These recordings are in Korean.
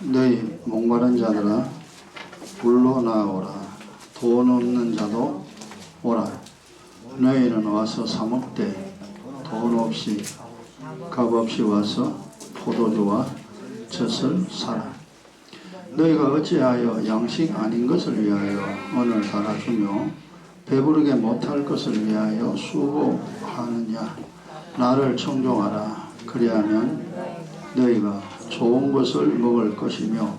너희 목마른 자들아 불러 나오라. 돈 없는 자도 오라. 너희는 와서 사 먹되 돈 없이 값 없이 와서 포도주와 젖을 사라. 너희가 어찌하여 양식 아닌 것을 위하여 오늘 달아주며 배부르게 못할 것을 위하여 수고하느냐. 나를 청종하라. 그리하면 너희가 좋은 것을 먹을 것이며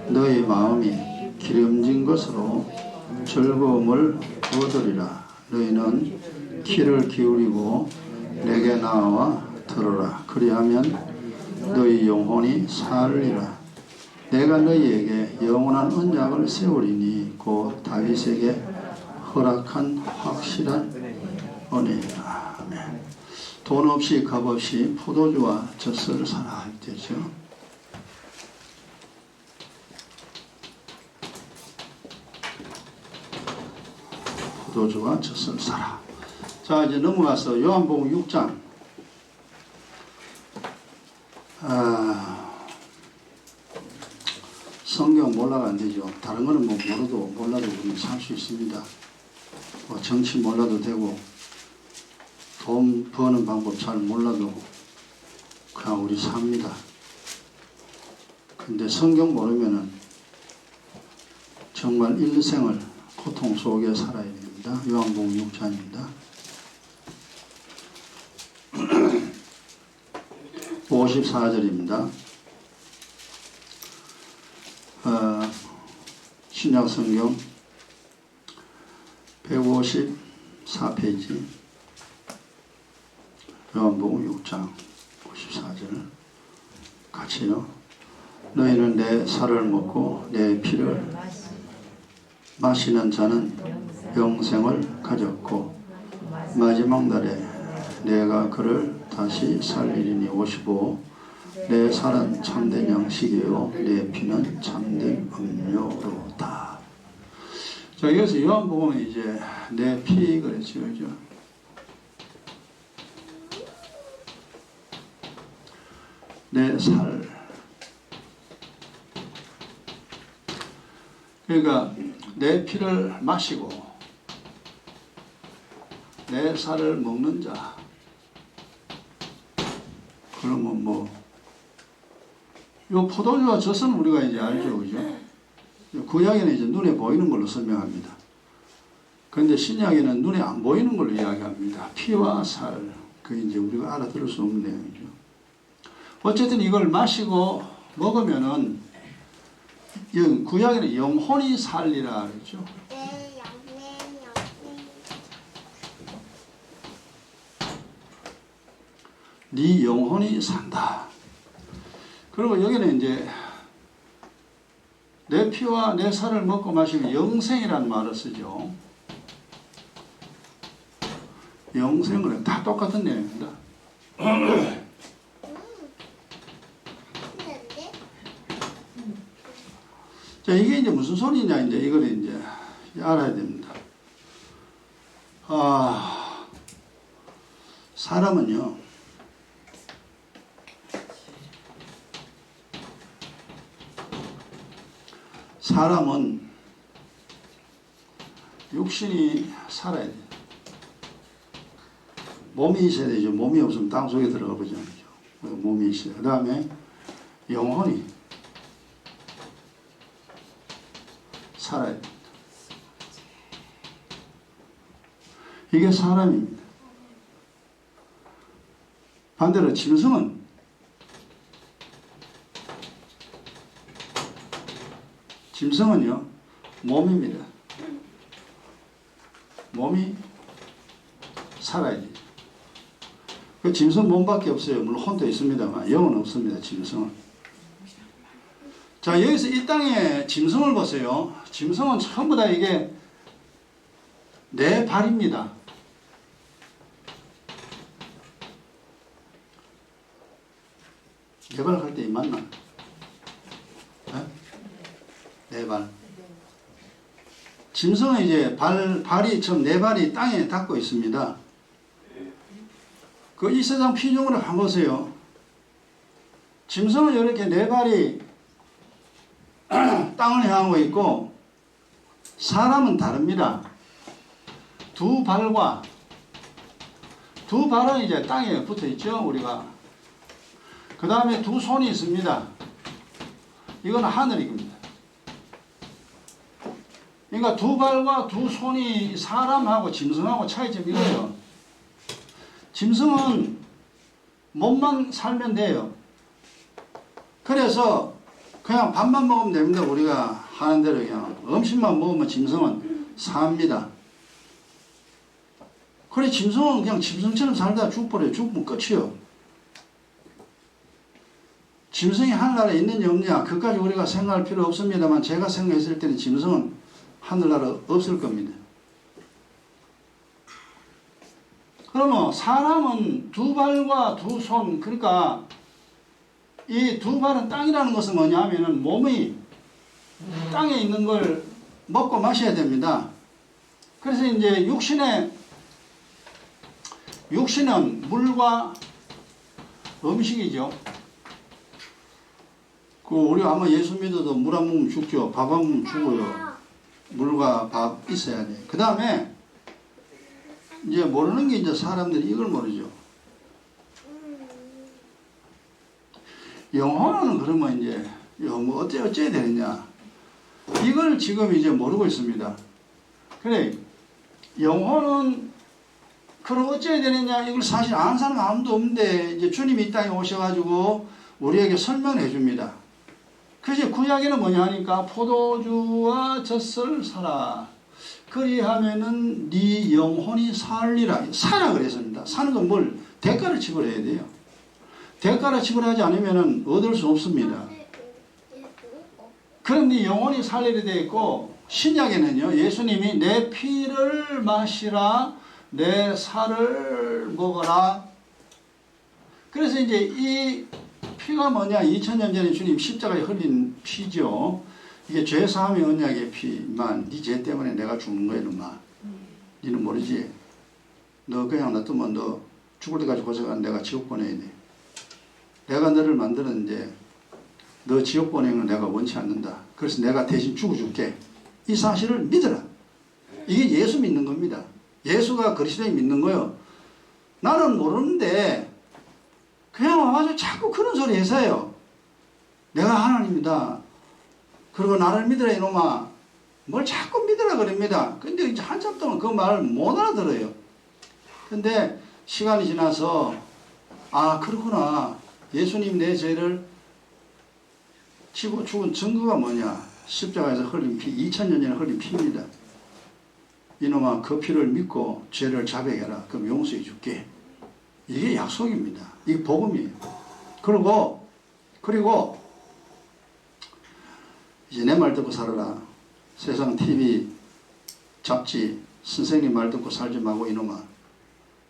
너희 마음이 기름진 것으로 즐거움을 얻으리라. 너희는 귀를 기울이고 내게 나와 들으라. 그리하면 너희 영혼이 살리라. 내가 너희에게 영원한 언약을 세우리니 곧 다윗에게 허락한 확실한 은혜이라. 아멘. 돈 없이 값 없이 포도주와 젖을 사라 했죠. 포도주와 젖을 사라. 자, 이제 넘어가서 요한복음 6장. 성경 몰라가 안 되죠. 다른 거는 뭐 몰라도 우리는 살 수 있습니다. 뭐 정치 몰라도 되고, 돈 버는 방법 잘 몰라도 그냥 우리 삽니다. 근데 성경 모르면은 정말 일생을 고통 속에 살아야 됩니다. 요한복음 6장입니다. 54절입니다. 신약성경 154페이지 요한복음 6장 54절 같이요. 너희는 내 살을 먹고 내 피를 마시는 자는 영생을 가졌고 마지막 날에 내가 그를 다시 살리리니. 55. 내 살은 참된 양식이요 내 피는 참된 음료로다. 자, 여기서 요한복음은 이제 내 피 그랬죠, 그죠? 내 살. 그러니까 내 피를 마시고 내 살을 먹는 자. 그러면 뭐 요 포도주와 젖은 우리가 이제 알죠, 그죠? 구약에는 이제 눈에 보이는 걸로 설명합니다. 그런데 신약에는 눈에 안 보이는 걸로 이야기합니다. 피와 살. 그 이제 우리가 알아들을 수 없는 내용이죠. 어쨌든 이걸 마시고 먹으면은 구약에는 영혼이 살리라 그랬죠. 네 영혼이 산다. 그리고 여기는 이제 내 피와 내 살을 먹고 마시면 영생이라는 말을 쓰죠. 영생은 다 똑같은 내용입니다. 자, 이게 이제 무슨 소리냐, 이제 이걸 이제 알아야 됩니다. 사람은요, 사람은 육신이 살아야 돼요. 몸이 있어야 되죠. 몸이 없으면 땅 속에 들어가 보지 않죠. 몸이 있어요. 그 다음에 영혼이 살아야 됩니다. 이게 사람입니다. 반대로 짐승은요, 몸입니다. 몸이 살아야 되죠. 그 짐승 몸밖에 없어요. 물론 혼도 있습니다만 영은 없습니다. 짐승은. 자, 여기서 이 땅에 짐승을 보세요. 짐승은 전부 다 이게 네 발입니다. 네 발 갈 때 맞나? 네 발. 짐승은 이제 발이 좀 네 발이 땅에 닿고 있습니다. 그 이 세상 피조물을 한번 보세요. 짐승은 이렇게 네 발이 땅을 향하고 있고 사람은 다릅니다. 두 발은 이제 땅에 붙어 있죠, 우리가. 그 다음에 두 손이 있습니다. 이건 하늘입니다. 그러니까 두 발과 두 손이 사람하고 짐승하고 차이점이 이거예요. 짐승은 몸만 살면 돼요. 그래서 그냥 밥만 먹으면 됩니다. 우리가 하는 대로 그냥 음식만 먹으면 짐승은 삽니다. 그래, 짐승은 그냥 짐승처럼 살다가 죽어버려요. 죽으면 끝이요. 짐승이 하늘나라에 있느냐 없느냐 그까지 우리가 생각할 필요 없습니다만, 제가 생각했을 때는 짐승은 하늘나라 없을 겁니다. 그러면 사람은 두 발과 두 손, 그러니까 이 두 발은 땅이라는 것은 뭐냐 하면은 몸이 땅에 있는 걸 먹고 마셔야 됩니다. 그래서 이제 육신은 물과 음식이죠. 우리 아마 예수 믿어도 물 안 먹으면 죽죠. 밥 안 먹으면 죽어요. 물과 밥 있어야 돼. 그 다음에 이제 모르는 게 이제 사람들이 이걸 모르죠. 영혼은 그러면 이제 뭐 어째야 되느냐, 이걸 지금 이제 모르고 있습니다. 그래, 영혼은 그럼 어째야 되느냐, 이걸 사실 아는 사람 아무도 없는데 이제 주님이 이 땅에 오셔가지고 우리에게 설명해 줍니다. 그래서 구약에는 뭐냐 하니까 포도주와 젖을 사라. 그리하면은 네 영혼이 살리라. 사라 그랬습니다. 사는 건 뭘? 대가를 지불해야 돼요. 대가를 지불하지 않으면은 얻을 수 없습니다. 그럼 네 영혼이 살리게 되어 있고, 신약에는요, 예수님이 내 피를 마시라, 내 살을 먹어라. 그래서 이제 이 피가 뭐냐, 2000년 전에 주님 십자가에 흘린 피죠. 이게 죄사함의 언약의 피만, 네 죄 때문에 내가 죽는 거야 이놈아. 니는 모르지. 너 그냥 놔두면 너 죽을 때까지 고생하는 내가 지옥 보내야 돼. 내가 너를 만들었는데 너 지옥 보내는 걸 내가 원치 않는다. 그래서 내가 대신 죽어줄게. 이 사실을 믿어라. 이게 예수 믿는 겁니다. 예수가 그리스도인 믿는 거요. 나는 모르는데 그냥 와가지고 자꾸 그런 소리 해서요. 내가 하나님이다. 그리고 나를 믿으라 이놈아. 뭘 자꾸 믿으라 그럽니다. 근데 이제 한참 동안 그 말을 못 알아들어요. 근데 시간이 지나서 아 그렇구나. 예수님 내 죄를 지고 죽은 증거가 뭐냐. 십자가에서 흘린 피, 2000년 전에 흘린 피입니다. 이놈아 그 피를 믿고 죄를 자백해라. 그럼 용서해 줄게. 이게 약속입니다. 이게 복음이에요. 그리고 이제 내 말 듣고 살아라. 세상 TV, 잡지, 선생님 말 듣고 살지 말고 이놈아.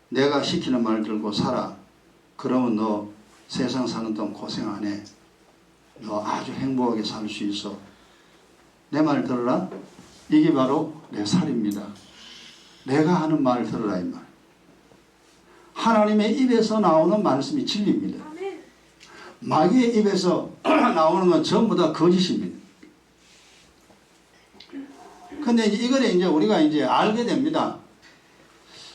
내가 시키는 말 들고 살아. 그러면 너 세상 사는 동안 고생 안 해. 너 아주 행복하게 살 수 있어. 내 말 들어라. 이게 바로 내 살입니다. 내가 하는 말 들어라 이 말. 하나님의 입에서 나오는 말씀이 진리입니다. 마귀의 입에서 나오는 건 전부 다 거짓입니다. 근데 이거를 이제 우리가 이제 알게 됩니다.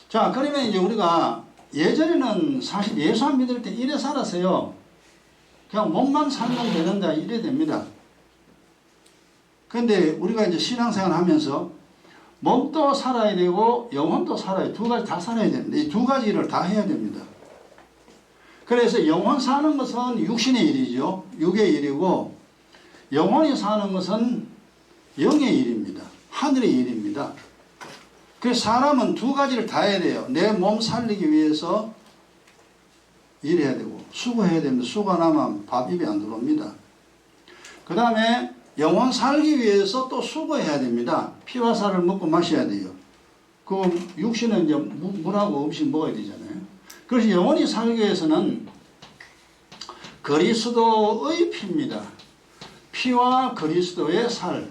자, 그러면 이제 우리가 예전에는 사실 예수 안 믿을 때 이래 살았어요. 그냥 몸만 살면 되는다 이래 됩니다. 근데 우리가 이제 신앙생활 하면서 몸도 살아야 되고 영혼도 살아야, 두 가지 다 살아야 됩니다. 이 두 가지를 다 해야 됩니다. 그래서 영혼 사는 것은 육신의 일이죠. 육의 일이고, 영혼이 사는 것은 영의 일입니다. 하늘의 일입니다. 그래서 사람은 두 가지를 다 해야 돼요. 내 몸 살리기 위해서 일해야 되고 수고해야 됩니다. 수고 안 하면 밥 입에 안 들어옵니다. 그 다음에 영혼 살기 위해서 또 수고해야 됩니다. 피와 살을 먹고 마셔야 돼요. 그 육신은 이제 물하고 음식 먹어야 되잖아요. 그래서 영혼이 살기 위해서는 그리스도의 피입니다. 피와 그리스도의 살.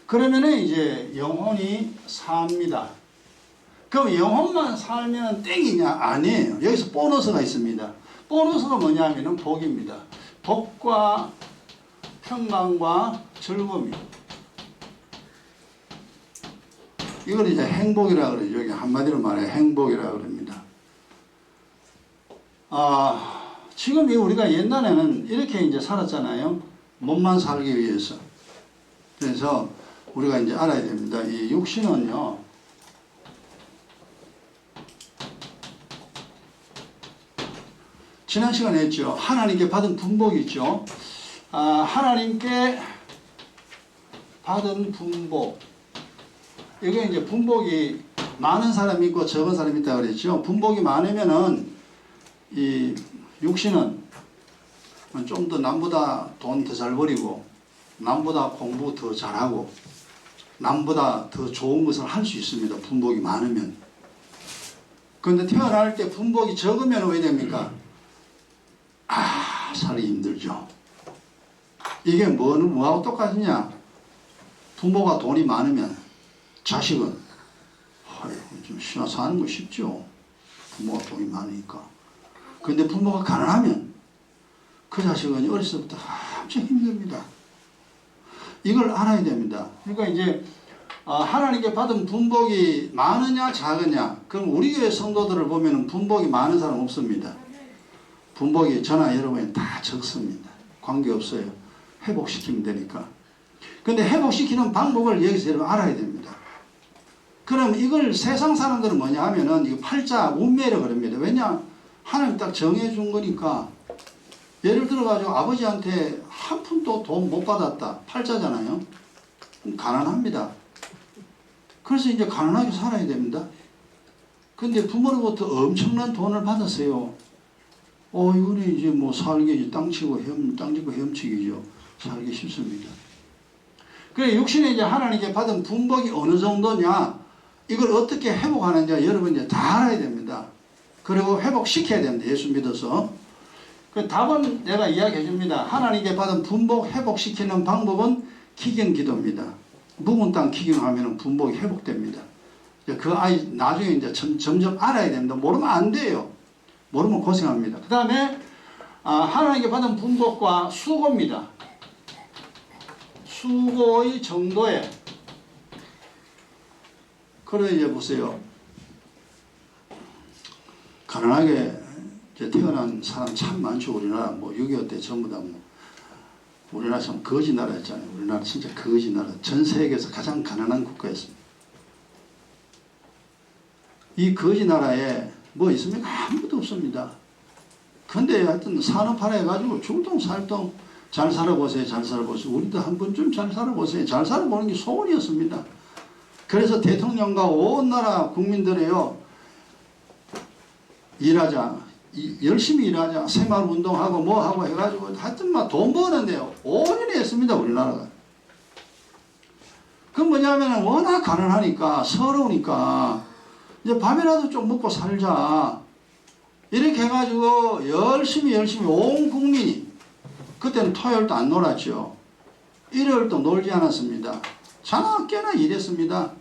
그러면은 이제 영혼이 삽니다. 그럼 영혼만 살면 땡이냐? 아니에요. 여기서 보너스가 있습니다. 보너스가 뭐냐 하면은 복입니다. 복과 평강과 즐거움이에요. 이걸 이제 행복이라 그러죠. 여기 한마디로 말해 행복이라 그럽니다. 지금 우리가 옛날에는 이렇게 이제 살았잖아요. 몸만 살기 위해서. 그래서 우리가 이제 알아야 됩니다. 이 육신은요, 지난 시간에 했죠. 하나님께 받은 분복이 있죠. 하나님께 받은 분복. 이게 이제 분복이 많은 사람이 있고 적은 사람이 있다고 그랬죠. 분복이 많으면은 이 육신은 좀 더 남보다 돈 더 잘 벌이고, 남보다 공부 더 잘하고, 남보다 더 좋은 것을 할 수 있습니다. 분복이 많으면. 그런데 태어날 때 분복이 적으면 왜 됩니까? 살기 힘들죠. 이게 뭐하고 똑같으냐? 부모가 돈이 많으면 자식은 좀 쉬어 사는 거 쉽죠. 부모가 돈이 많으니까. 근데 부모가 가난하면 그 자식은 어렸을 때부터 엄청 힘듭니다. 이걸 알아야 됩니다. 그러니까 이제 하나님께 받은 분복이 많으냐 작으냐. 그럼 우리 교회 성도들을 보면 분복이 많은 사람 없습니다. 분복이 저나 여러분이 다 적습니다. 관계없어요. 회복시키면 되니까. 근데 회복시키는 방법을 여기서 여러분 알아야 됩니다. 그럼 이걸 세상 사람들은 뭐냐 하면은 이거 팔자 운매라고 그럽니다. 왜냐? 하나님 딱 정해준 거니까. 예를 들어가지고 아버지한테 한 푼도 돈 못 받았다. 팔자잖아요. 가난합니다. 그래서 이제 가난하게 살아야 됩니다. 근데 부모로부터 엄청난 돈을 받았어요. 이거는 이제 뭐 살기 땅 치고 헤엄치기죠. 살기 쉽습니다. 그래, 육신에 이제 하나님께 받은 분복이 어느 정도냐, 이걸 어떻게 회복하는지 여러분 이제 다 알아야 됩니다. 그리고 회복시켜야 됩니다. 예수 믿어서. 그 답은 내가 이야기해 줍니다. 하나님께 받은 분복 회복시키는 방법은 기경 기도입니다. 묵은 땅 기경하면 분복이 회복됩니다. 그 아이 나중에 이제 점점 알아야 됩니다. 모르면 안 돼요. 모르면 고생합니다. 그 다음에 하나님께 받은 분복과 수고입니다. 수고의 정도에, 그래 이제 보세요. 가난하게 이제 태어난 사람 참 많죠. 우리나라 뭐 6.25 때 전부 다 뭐 우리나라 참 거지 나라였잖아요. 우리나라 진짜 거지 나라. 전 세계에서 가장 가난한 국가였습니다. 이 거지 나라에 뭐 있습니까? 아무것도 없습니다. 근데 하여튼 산업화라 해가지고 중동살동 잘 살아보세요. 잘 살아보세요. 우리도 한 번쯤 잘 살아보세요. 잘 살아보는 게 소원이었습니다. 그래서 대통령과 온 나라 국민들이요, 일하자, 열심히 일하자, 새마을운동하고 뭐하고 해가지고 하여튼 막 돈 버는데요. 온전히 했습니다. 우리나라가. 그건 뭐냐면 워낙 가난하니까, 서러우니까 이제 밥이라도 좀 먹고 살자, 이렇게 해가지고 열심히 온 국민이, 그때는 토요일도 안 놀았죠. 일요일도 놀지 않았습니다. 자나 깨나 일했습니다.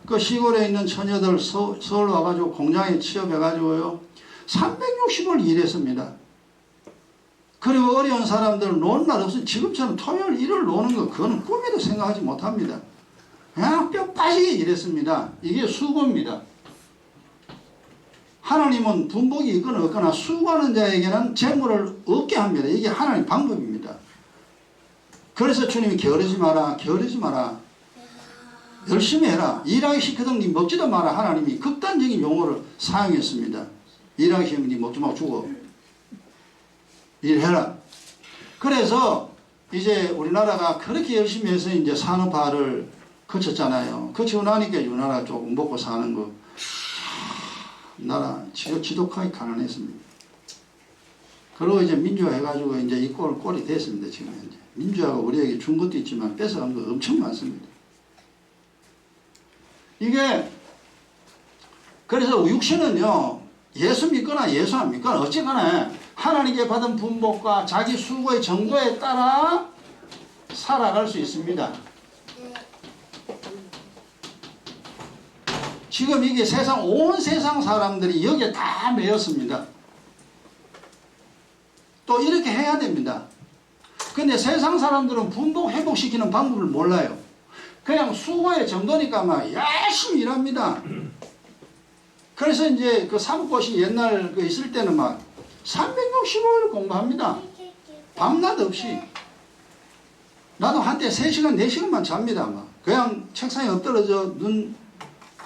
그 시골에 있는 처녀들 서울 와가지고 공장에 취업해가지고요 360을 일했습니다. 그리고 어려운 사람들은 노는 날 없으니 지금처럼 토요일 일요일 노는 거 그거는 꿈에도 생각하지 못합니다. 그냥 뼈 빠지게 일했습니다. 이게 수고입니다. 하나님은 분복이 있거나 없거나 수고하는 자에게는 재물을 얻게 합니다. 이게 하나님 방법입니다. 그래서 주님이 게으르지 마라, 게으르지 마라, 열심히 해라, 일하기 시키던 니 먹지도 마라. 하나님이 극단적인 용어를 사용했습니다. 일하기 시키면 니 먹지 말고 죽어. 일해라. 그래서 이제 우리나라가 그렇게 열심히 해서 이제 산업화를 거쳤잖아요. 거치고 나니까 우리나라 조금 먹고 사는 거, 나라 지독하게 가난했습니다. 그리고 이제 민주화 해가지고 이제 이 꼴이 됐습니다. 지금 현재. 민주화가 우리에게 준 것도 있지만 뺏어간 거 엄청 많습니다. 이게, 그래서 육신은요, 예수 믿거나 예수 안 믿거나 어쨌거나 하나님께 받은 분복과 자기 수고의 정도에 따라 살아갈 수 있습니다. 지금 이게 온 세상 사람들이 여기에 다 매였습니다. 또 이렇게 해야 됩니다. 근데 세상 사람들은 분복 회복시키는 방법을 몰라요. 그냥 수고의 정도니까 막 열심히 일합니다. 그래서 이제 그 사법고시 옛날 그 있을 때는 막 365일 공부합니다. 밤낮 없이. 나도 한때 3시간, 4시간만 잡니다. 막. 그냥 책상에 엎드러져 눈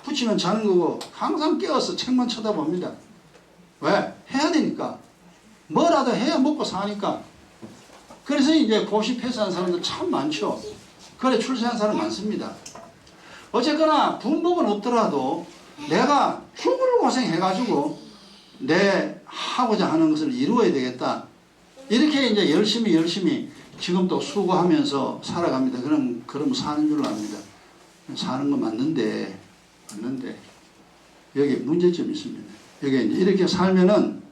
붙이면 자는 거고 항상 깨어서 책만 쳐다봅니다. 왜? 해야 되니까. 뭐라도 해야 먹고 사니까. 그래서 이제 고시 패스한 사람들 참 많죠. 그래 출세한 사람 많습니다. 어쨌거나 분복은 없더라도 내가 죽을 고생해가지고 내 하고자 하는 것을 이루어야 되겠다. 이렇게 이제 열심히 지금 또 수고하면서 살아갑니다. 그럼 사는 줄로 압니다. 사는 거 맞는데 여기 문제점이 있습니다. 여기 이제 이렇게 살면은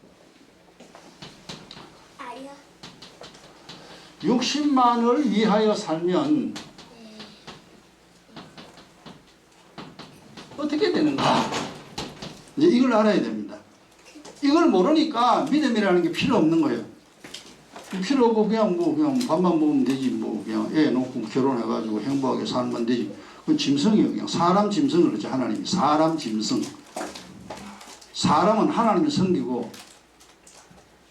60만을 위하여 살면 어떻게 되는가? 이제 이걸 알아야 됩니다. 이걸 모르니까 믿음이라는 게 필요 없는 거예요. 필요 없고 그냥 밥만 먹으면 되지 그냥 애 놓고 결혼해가지고 행복하게 살면 되지. 그건 짐승이에요. 그냥 사람 짐승을 그러죠. 하나님이 사람 짐승. 사람은 하나님을 섬기고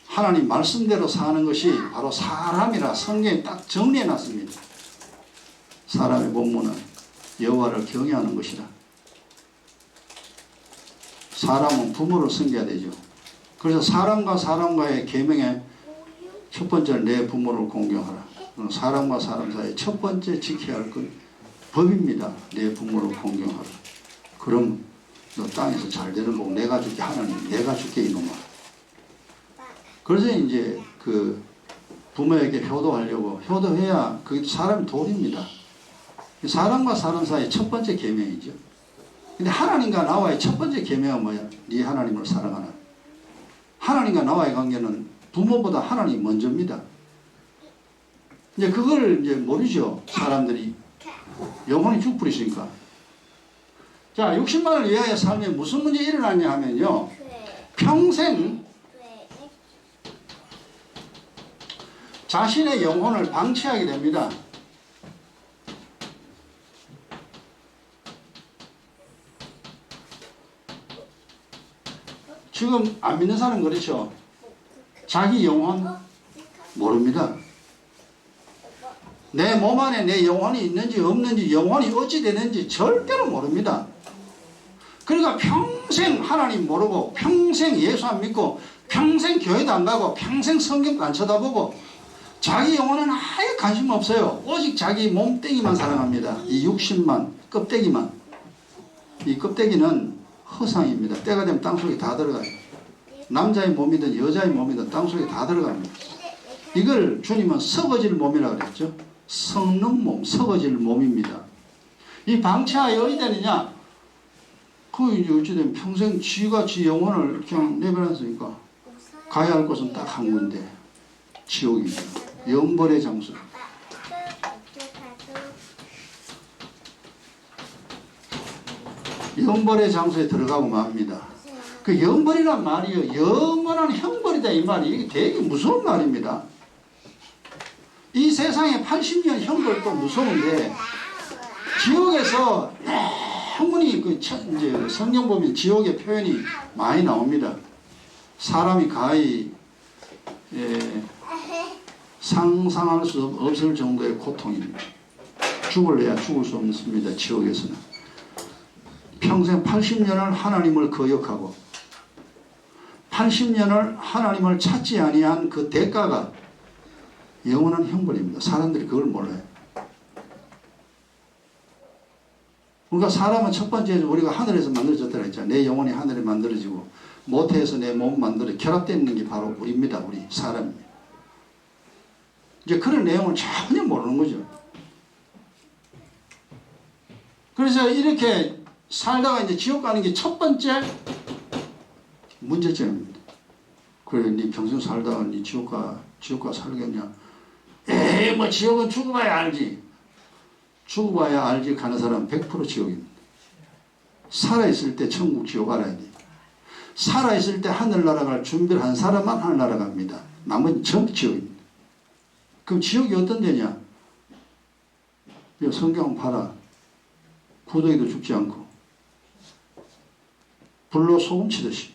하나님 말씀대로 사는 것이 바로 사람이라 성경에 딱 정리해 놨습니다. 사람의 본문은 여호와를 경외하는 것이라. 사람은 부모를 섬겨야 되죠. 그래서 사람과의 계명의 첫 번째는 내 부모를 공경하라. 사람과 사람 사이에 첫 번째 지켜야 할 건 법입니다. 내 부모를 공경하라. 그럼 너 땅에서 잘 되는 거고 내가 줄게 하나님 내가 줄게 이놈아. 그래서 이제 그 부모에게 효도하려고 효도해야 그게 사람이 도리입니다. 사람과 사람 사이의 첫 번째 계명이죠. 근데 하나님과 나와의 첫 번째 계명은 뭐야? 네 하나님을 사랑하라. 하나님과 나와의 관계는 부모보다 하나님이 먼저입니다. 이제 그걸 이제 모르죠. 사람들이. 영혼이 죽부리시니까. 자, 60만을 위하여 살면 무슨 문제 일어나냐 하면요. 평생 자신의 영혼을 방치하게 됩니다. 지금 안 믿는 사람 그렇죠? 자기 영혼 모릅니다. 내 몸 안에 내 영혼이 있는지 없는지 영혼이 어찌 되는지 절대로 모릅니다. 그러니까 평생 하나님 모르고 평생 예수 안 믿고 평생 교회도 안 가고 평생 성경도 안 쳐다보고 자기 영혼은 아예 관심 없어요. 오직 자기 몸뚱이만 사랑합니다. 이 60만 껍데기만. 이 껍데기는 허상입니다. 때가 되면 땅속에 다 들어가요. 남자의 몸이든 여자의 몸이든 땅속에 다 들어갑니다. 이걸 주님은 썩어질 몸이라고 그랬죠. 썩는 몸, 썩어질 몸입니다. 이 방치하여 어디 되느냐? 그 이제 어찌되면 평생 지가 지 영혼을 그냥 내버렸으니까 가야 할 곳은 딱 한 군데. 지옥입니다. 영벌의 장소. 영벌의 장소에 들어가고 맙니다. 그 영벌이란 말이요. 영원한 형벌이다 이 말이. 이게 되게 무서운 말입니다. 이 세상에 80년 형벌도 무서운데 지옥에서 영원히 이제 성경 보면 지옥의 표현이 많이 나옵니다. 사람이 가히 상상할 수 없을 정도의 고통입니다. 죽을래야 죽을 수 없습니다. 지옥에서는. 평생 80년을 하나님을 거역하고 80년을 하나님을 찾지 아니한 그 대가가 영원한 형벌입니다. 사람들이 그걸 몰라요. 그러니까 사람은 첫 번째 우리가 하늘에서 만들어졌다고 했잖아요. 내 영혼이 하늘에 만들어지고 모태에서 내 몸 만들어 결합되어 있는 게 바로 우리입니다. 우리 사람입니다. 이제 그런 내용을 전혀 모르는 거죠. 그래서 이렇게 살다가 이제 지옥 가는 게 첫 번째 문제점입니다. 그래, 네 평생 살다가 네 지옥 가 살겠냐? 에이, 뭐 지옥은 죽어봐야 알지. 죽어봐야 알지 가는 사람은 100% 지옥입니다. 살아있을 때 천국 지옥 알아야 돼. 살아있을 때 하늘나라 갈 준비를 한 사람만 하늘나라 갑니다. 나머지는 전부 지옥입니다. 그럼 지옥이 어떤 데냐? 성경 봐라. 구더기도 죽지 않고 불로 소금치듯이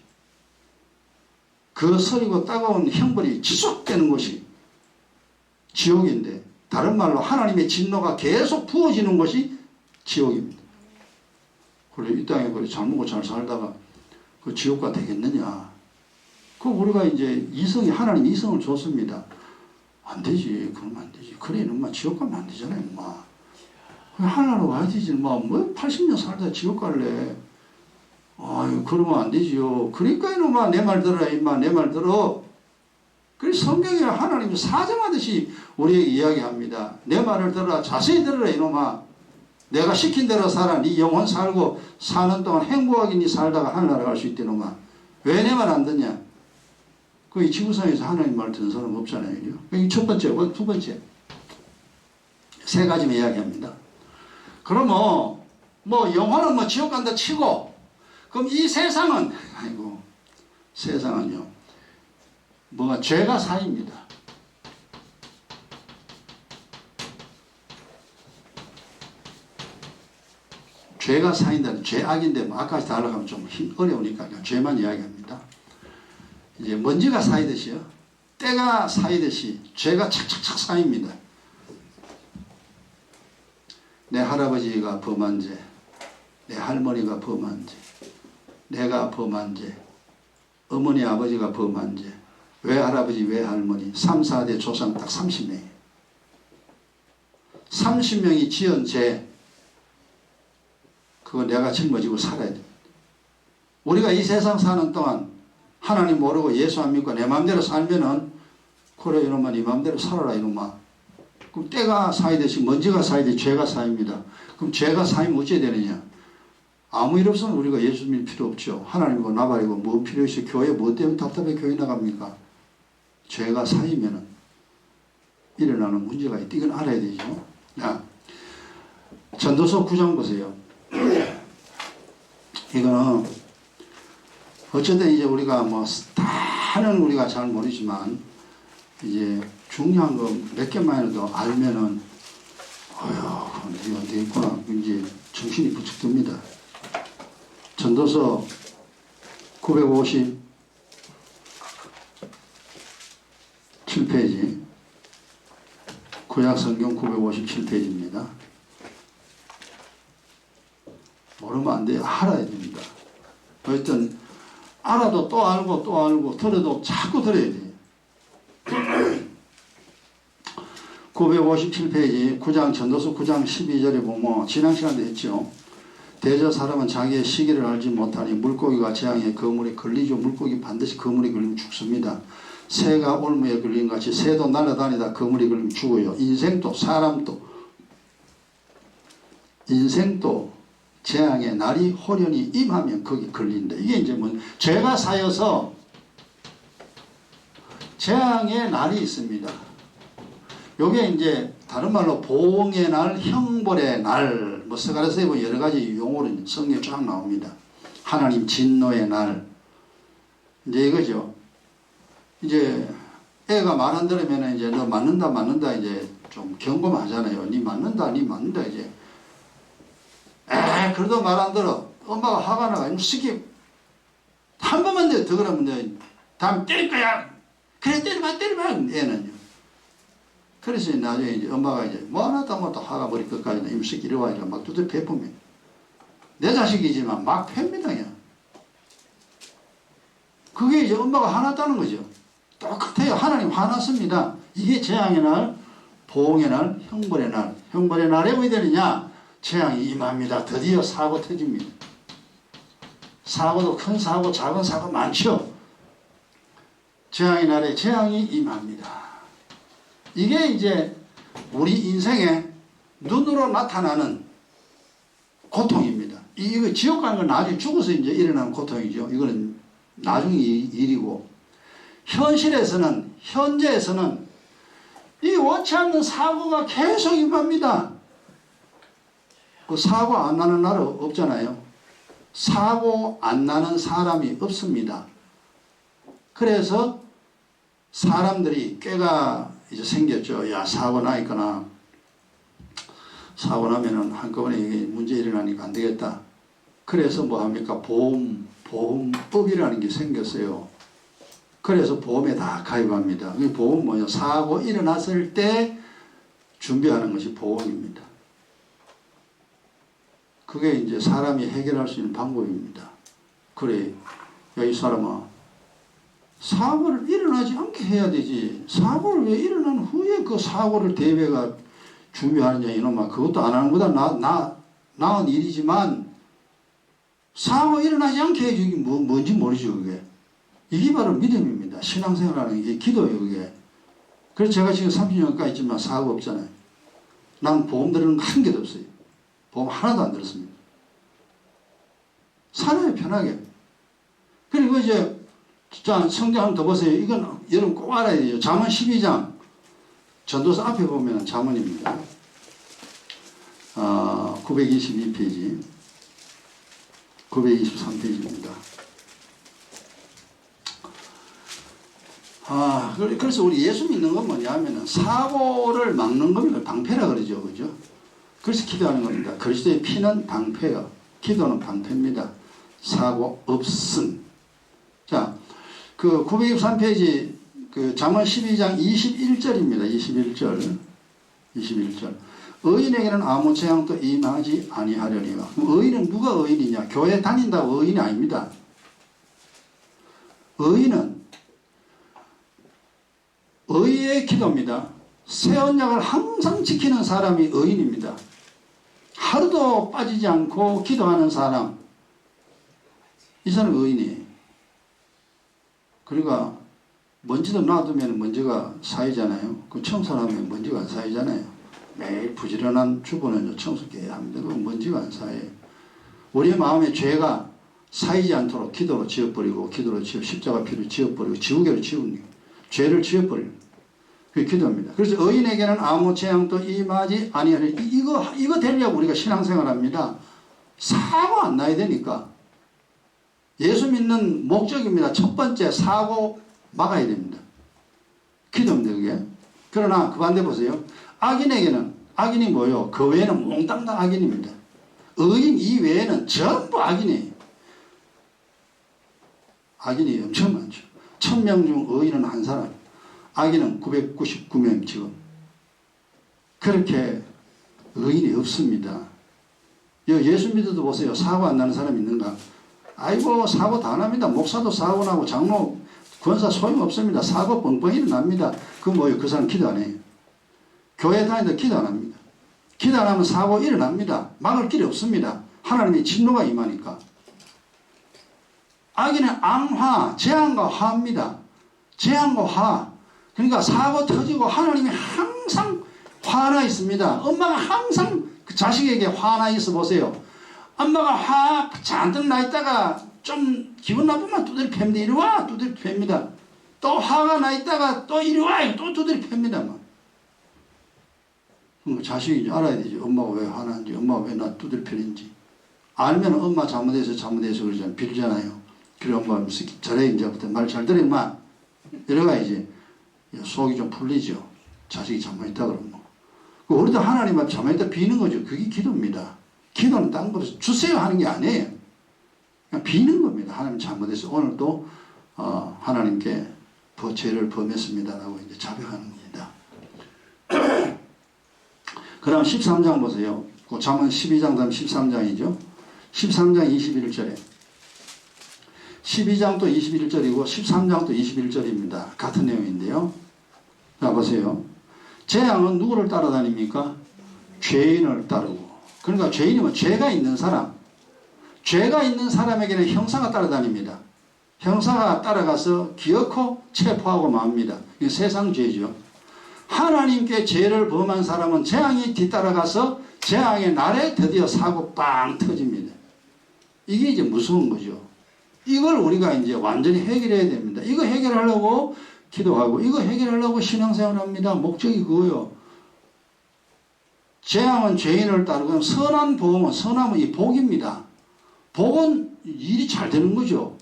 그 서리고 따가운 형벌이 지속되는 곳이 지옥인데, 다른 말로 하나님의 진노가 계속 부어지는 곳이 지옥입니다. 그래, 이 땅에 그래 잘 먹고 잘 살다가 그 지옥가 되겠느냐? 그 우리가 이제 하나님 이성을 줬습니다. 안 되지. 그러면 안 되지. 그래, 이놈아 지옥 가면 안 되잖아요, 이놈아. 하나로 와야 되지, 뭐 80년 살다 지옥 갈래? 아유, 그러면 안 되지요. 그러니까 이놈아 내 말 들어라, 임마. 내 말 들어. 그래서 성경에 하나님이 사정하듯이 우리에게 이야기합니다. 내 말을 들어라. 자세히 들어라, 이놈아. 내가 시킨 대로 살아. 네 영혼 살고 사는 동안 행복하게 네 살다가 하늘나라 갈 수 있대, 이놈아. 왜 내 말 안 듣냐? 이 지구상에서 하나님 말 듣는 사람 없잖아요. 이 첫 번째, 두 번째. 세 가지만 이야기합니다. 그러면 영혼은 지옥 간다 치고, 그럼 이 세상은, 아이고, 세상은요, 죄가 사입니다. 죄가 사인다는 죄악인데, 아까 다 하려면 좀 어려우니까 그냥 죄만 이야기합니다. 이제 먼지가 사이듯이요, 때가 사이듯이 죄가 착착착 사입니다. 내 할아버지가 범한 죄, 내 할머니가 범한 죄, 내가 범한 죄, 어머니 아버지가 범한 죄, 외할아버지 외할머니 3, 4대 조상 딱 30명이에요. 30명이 지은 죄, 그거 내가 짊어지고 살아야 됩니다. 우리가 이 세상 사는 동안 하나님 모르고 예수 안 믿고 내 마음대로 살면은, 그래 이놈아 네 마음대로 살아라 이놈아. 그럼 때가 사이듯이 먼지가 사이듯이 죄가 사입니다. 그럼 죄가 사이면 어찌해야 되느냐? 아무 일 없으면 우리가 예수 믿을 필요 없죠. 하나님과 나발이고 뭐 필요 있어? 교회 뭐 때문에 답답해 교회 나갑니까? 죄가 사이면은 일어나는 문제가 있다. 이건 알아야 되죠. 자, 전도서 9장 보세요. 이거는 어쨌든 이제 우리가 다는 우리가 잘 모르지만 이제 중요한 거 몇 개만이라도 알면은 어휴, 이거 어디 있구나. 이제 정신이 부쩍 듭니다. 전도서 957페이지, 구약성경 957페이지입니다. 모르면 안 돼요. 알아야 됩니다. 어쨌든 알아도 또 알고 또 알고 들어도 자꾸 들어야 돼요. 957페이지 9장 전도서 9장 12절에 보면 지난 시간에 했죠. 대저 사람은 자기의 시기를 알지 못하니 물고기가 재앙에 그물에 걸리죠. 물고기 반드시 그물에 걸리면 죽습니다. 새가 올무에 걸린 같이 새도 날아다니다 그물에 걸리면 죽어요. 인생도 재앙의 날이 호련히 임하면 거기 걸린다. 이게 이제 죄가 쌓여서 재앙의 날이 있습니다. 요게 이제 다른 말로 보응의 날, 형벌의 날, 서가랴서에 보면 여러 가지 용어로 성경에 쫙 나옵니다. 하나님 진노의 날. 이제 이거죠. 이제 애가 말 안 들으면 이제 너 맞는다 이제 좀 경고하잖아요. 니 맞는다 이제. 그래도 말 안 들어. 엄마가 화가 나가. 시키 한 번만 더 그러면 너 다음 때릴 거야. 그래 때려봐 애는요. 그래서 나중에 이제 엄마가 이제 뭐 하나 또 화가 버릴 것까지는 임식 이리 와 이래 막 두들 베푸면 내 자식이지만 막 팹니다 그냥. 그게 이제 엄마가 화났다는 거죠. 똑같아요. 하나님 화났습니다. 이게 재앙의 날, 보응의 날, 형벌의 날. 형벌의 날에 왜 되느냐? 재앙이 임합니다. 드디어 사고 터집니다. 사고도 큰 사고, 작은 사고 많죠. 재앙의 날에 재앙이 임합니다. 이게 이제 우리 인생에 눈으로 나타나는 고통입니다. 이거 지옥 가는 건 나중에 죽어서 이제 일어나는 고통이죠. 이거는 나중에 일이고, 현재에서는 이 원치 않는 사고가 계속 임합니다. 그 사고 안 나는 나라 없잖아요. 사고 안 나는 사람이 없습니다. 그래서 사람들이 꾀가 이제 생겼죠. 야, 사고 나니까나 사고 나면은 한꺼번에 이게 문제 일어나니까 안 되겠다. 그래서 뭐 합니까? 보험법이라는 게 생겼어요. 그래서 보험에 다 가입합니다. 이 보험 뭐냐? 사고 일어났을 때 준비하는 것이 보험입니다. 그게 이제 사람이 해결할 수 있는 방법입니다. 그래, 야, 이 사람아, 사고를 일어나지 않게 해야 되지. 사고를 왜 일어난 후에 그 사고를 대비가 준비하느냐, 이놈아. 그것도 안 하는 것보다 나은 일이지만, 사고 일어나지 않게 해주기 뭔지 모르죠, 그게. 이게 바로 믿음입니다. 신앙생활하는 게 기도예요, 그게. 그래서 제가 지금 30년 가까이 있지만 사고 없잖아요. 난 보험 들은 거 한 개도 없어요. 보험 하나도 안 들었습니다. 살아요, 편하게. 그리고 이제, 자, 성경 한번 더 보세요. 이건 여러분 꼭 알아야 돼요. 잠언 12장. 전도서 앞에 보면 잠언입니다. 922페이지. 923페이지입니다. 그래서 우리 예수 믿는 건 뭐냐 하면은 사고를 막는 겁니다. 방패라 그러죠. 그죠? 그래서 기도하는 겁니다. 그리스도의 피는 방패요. 기도는 방패입니다. 사고 없음. 자, 그 923페이지 그 잠언 12장 21절입니다. 21절. 의인에게는 아무 재앙도 임하지 아니하려니와. 그럼 의인은 누가 의인이냐? 교회 다닌다고 의인이 아닙니다. 의인은 의의 기도입니다. 새 언약을 항상 지키는 사람이 의인입니다. 하루도 빠지지 않고 기도하는 사람, 이 사람은 의인이에요. 그러니까 먼지도 놔두면 먼지가 쌓이잖아요. 그 청소하면 먼지가 안 쌓이잖아요. 매일 부지런한 주부는 청소기 해야 합니다. 그 먼지가 안 쌓여요. 우리의 마음에 죄가 쌓이지 않도록 기도로 지워버리고, 기도로 십자가 피로 지워버리고, 지우개로 지우는 거예요. 죄를 지워버리는 그게 기도입니다. 그래서 의인에게는 아무 재앙도 임하지 아니하리니, 이거 되려고 우리가 신앙생활합니다. 사고 안 나야 되니까. 예수 믿는 목적입니다. 첫 번째, 사고 막아야 됩니다. 기도입니다, 그게. 그러나 그 반대 보세요. 악인에게는, 악인이 뭐요? 그 외에는 몽땅 다 악인입니다. 의인 이외에는 전부 악인이에요. 악인이 엄청 많죠. 1000명 중 의인은 한 사람, 악인은 999명 지금. 그렇게 의인이 없습니다. 예수 믿어도 보세요. 사고 안 나는 사람 있는가? 아이고, 사고 다 납니다. 목사도 사고 나고, 장로, 권사 소용없습니다. 사고 뻥뻥 일어납니다. 그 뭐예요? 그 사람 기도 안 해요. 교회 다니는데 기도 안 합니다. 기도 안 하면 사고 일어납니다. 막을 길이 없습니다. 하나님의 진노가 임하니까. 악인은 앙화, 재앙과 화입니다. 재앙과 화. 그러니까 사고 터지고 하나님이 항상 화나 있습니다. 엄마가 항상 그 자식에게 화나 있어 보세요. 엄마가 화 잔뜩 나 있다가 좀 기분 나쁘면 두드려 팹니다. 이리 와! 두드려 팹니다. 또 화가 나 있다가 또 이리 와! 또 두드려 팹니다. 자식이 알아야 되지. 엄마가 왜 화나는지, 엄마가 왜 나 두드려 패는지. 알면 엄마 잘못해서 그러잖아요. 빌잖아요. 그래, 엄마 잘해, 이제부터 말 잘 들어, 임마. 이래가야지. 속이 좀 풀리죠. 자식이 잘못했다 그러면. 우리도 하나님 앞에 잘못했다 비는 거죠. 그게 기도입니다. 기도는 딴 거로 주세요 하는 게 아니에요. 그냥 비는 겁니다. 하나님 잘못해서 오늘도 하나님께 죄를 범했습니다라고 이제 자백하는 겁니다. 그 다음 13장 보세요. 그 잠언 12장 다음 13장이죠. 13장 21절에 12장도 21절이고 13장도 21절입니다. 같은 내용인데요. 자, 보세요. 재앙은 누구를 따라다닙니까? 죄인을 따르고. 그러니까 죄인이면 죄가 있는 사람. 죄가 있는 사람에게는 형사가 따라다닙니다. 형사가 따라가서 기어코 체포하고 맙니다. 이게 세상 죄죠. 하나님께 죄를 범한 사람은 재앙이 뒤따라가서 재앙의 날에 드디어 사고 빵 터집니다. 이게 이제 무서운 거죠. 이걸 우리가 이제 완전히 해결해야 됩니다. 이거 해결하려고 기도하고, 이거 해결하려고 신앙생활 합니다. 목적이 그거요. 재앙은 죄인을 따르고, 선한 보험은, 선함은 이 복입니다. 복은 일이 잘 되는 거죠.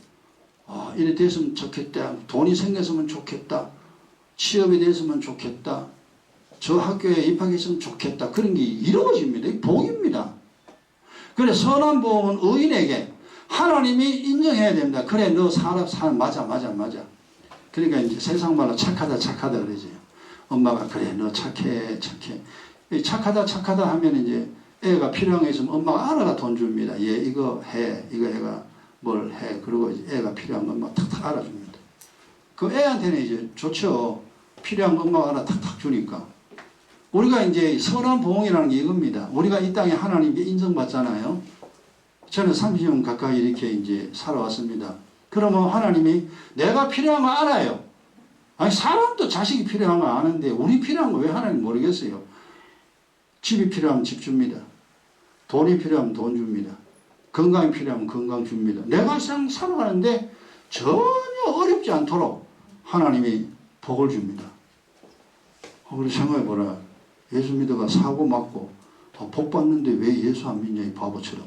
이래 됐으면 좋겠다. 돈이 생겼으면 좋겠다. 취업이 됐으면 좋겠다. 저 학교에 입학했으면 좋겠다. 그런 게 이루어집니다. 이게 복입니다. 그래 선한 복은 의인에게 하나님이 인정해야 됩니다. 그래 너 사람 맞아. 그러니까 이제 세상 말로 착하다 그러지. 엄마가 그래 너 착해. 착하다 하면 이제 애가 필요한 게 있으면 엄마가 알아가 돈 줍니다. 얘 이거 해. 이거 애가 뭘 해. 그리고 이제 애가 필요한 건 막 탁탁 알아줍니다. 그 애한테는 이제 좋죠. 필요한 거 엄마가 알아 탁탁 주니까. 우리가 이제 선한 보응이라는 게 이겁니다. 우리가 이 땅에 하나님께 인정받잖아요. 저는 30년 가까이 이렇게 이제 살아왔습니다. 그러면 하나님이 내가 필요한 거 알아요. 아니 사람도 자식이 필요한 거 아는데 우리 필요한 거 왜 하나님 모르겠어요. 집이 필요하면 집 줍니다. 돈이 필요하면 돈 줍니다. 건강이 필요하면 건강 줍니다. 내가 살아가는데 전혀 어렵지 않도록 하나님이 복을 줍니다. 우리 생각해보라. 예수 믿어가 사고 맞고 복 받는데 왜 예수 안 믿냐 이 바보처럼.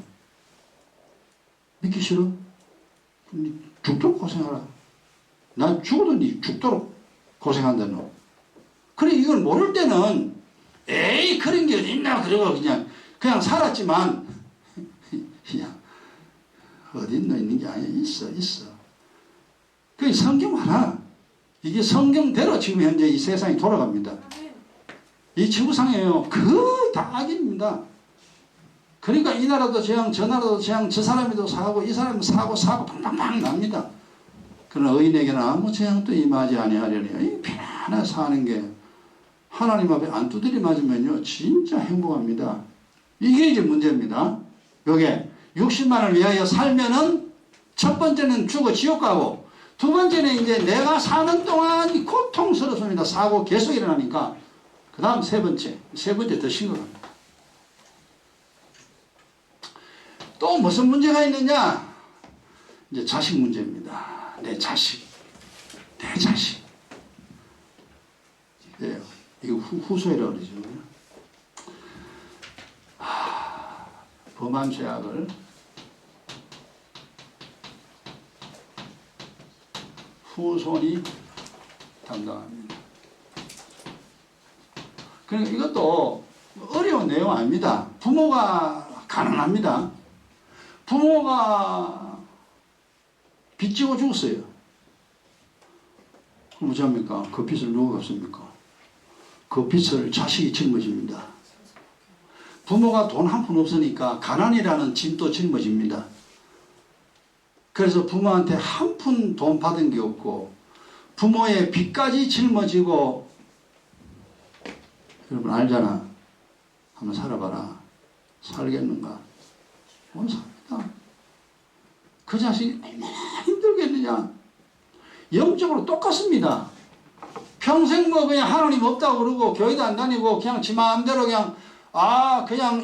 믿기 싫어? 죽도록 고생하라. 난 죽어도 니 죽도록 고생한다 너. 그래 이걸 모를 때는 에이 그런 게 어딨나 그러고 그냥 살았지만 그냥 어딨나 있는 게 아니야. 있어. 그 성경 하나 이게 성경대로 지금 현재 이 세상이 돌아갑니다. 이 지구상에요 거의 다 악입니다. 그러니까 이 나라도 재앙 저 나라도 재앙 저 사람이도 사고 이 사람도 사고 팡팡팡 납니다. 그러나 의인에게는 아무 재앙도 임하지 아니하려니 편안하게 사는 게 하나님 앞에 안 두드리 맞으면요 진짜 행복합니다. 이게 이제 문제입니다. 요게 60만을 위하여 살면은 첫 번째는 죽어 지옥 가고 두 번째는 이제 내가 사는 동안 고통스럽습니다. 사고 계속 일어나니까 그 다음 세 번째 더 심각합니다. 또 무슨 문제가 있느냐? 이제 자식 문제입니다. 내 자식. 네, 이거 후소이라고 그러죠. 범한 죄악을 후손이 담당합니다. 그러니까 이것도 어려운 내용 아닙니다. 부모가 가난합니다. 부모가 빚지고 죽었어요. 그럼 어찌합니까? 그 빚을 누가 갚습니까? 그 빚을 자식이 짊어집니다. 부모가 돈 한 푼 없으니까 가난이라는 짐도 짊어집니다. 그래서 부모한테 한 푼 돈 받은 게 없고 부모의 빚까지 짊어지고 여러분 알잖아. 한번 살아봐라. 살겠는가? 못 삽니다. 그 자식이 얼마나 힘들겠느냐. 영적으로 똑같습니다. 평생 뭐 그냥 하나님 없다고 그러고 교회도 안 다니고 그냥 지 마음대로 그냥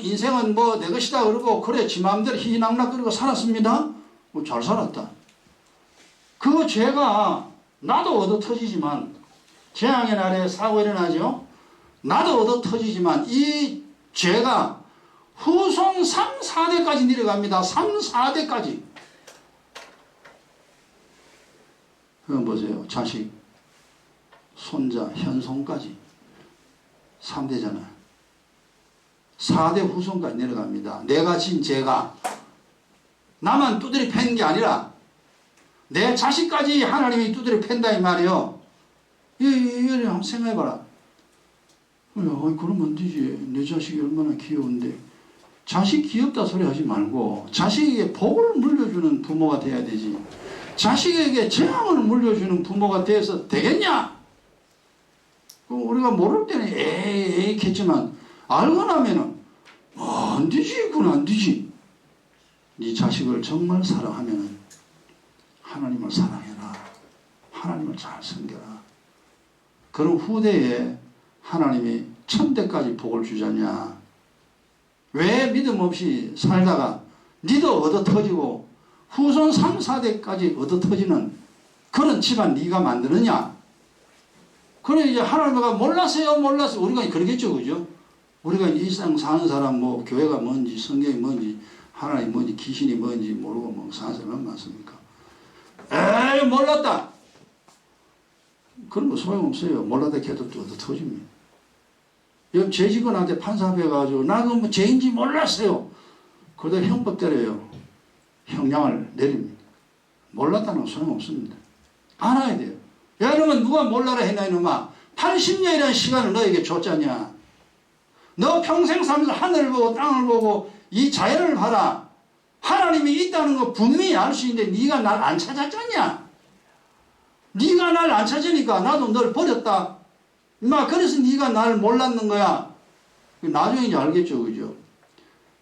인생은 뭐 내 것이다 그러고 그래 지 마음대로 희희낙낙 그러고 살았습니다. 뭐 잘 살았다. 그 죄가 나도 얻어 터지지만 재앙의 날에 사고 일어나죠. 나도 얻어 터지지만 이 죄가 후손 3, 4대까지 내려갑니다. 3, 4대까지. 그건 보세요. 자식, 손자, 현손까지 3대잖아요. 4대 후손까지 내려갑니다. 내가 진 죄가 나만 두드려 패는 게 아니라 내 자식까지 하나님이 두드려 팬다 이 말이에요. 이거 한번 생각해봐라. 그러면 안 되지. 내 자식이 얼마나 귀여운데. 자식 귀엽다 소리 하지 말고 자식에게 복을 물려주는 부모가 돼야 되지. 자식에게 재앙을 물려주는 부모가 돼서 되겠냐? 우리가 모를 때는 에이 했지만 알고 나면은 안 되지. 그건 안 되지. 네 자식을 정말 사랑하면은 하나님을 사랑해라. 하나님을 잘 섬겨라. 그런 후대에 하나님이 천대까지 복을 주잖냐. 왜 믿음 없이 살다가 니도 얻어 터지고 후손 3, 4대까지 얻어 터지는 그런 집안 네가 만드느냐. 그래 이제 하나님가 몰랐어요. 우리가 그러겠죠. 그죠? 우리가 일상 사는 사람 뭐 교회가 뭔지 성경이 뭔지 하나님 뭔지 귀신이 뭔지 모르고 뭐 사는 사람 많습니까? 에이 몰랐다. 그런 거 소용없어요. 몰라도 걔도 또 터집니다. 여러분 죄직원한테 판사 앞에 가지고 나도 뭐 죄인지 몰랐어요. 그러다 형법 때려요. 형량을 내립니다. 몰랐다는 건 소용없습니다. 알아야 돼요. 야 이러면 누가 몰라라 했나 이놈아. 80년이라는 시간을 너에게 줬잖냐. 너 평생 살면서 하늘을 보고 땅을 보고 이 자연을 봐라. 하나님이 있다는 거 분명히 알 수 있는데 네가 날 안 찾았잖냐. 네가 날 안 찾으니까 나도 널 버렸다. 그래서 네가 날 몰랐는 거야. 나중에 이제 알겠죠. 그죠?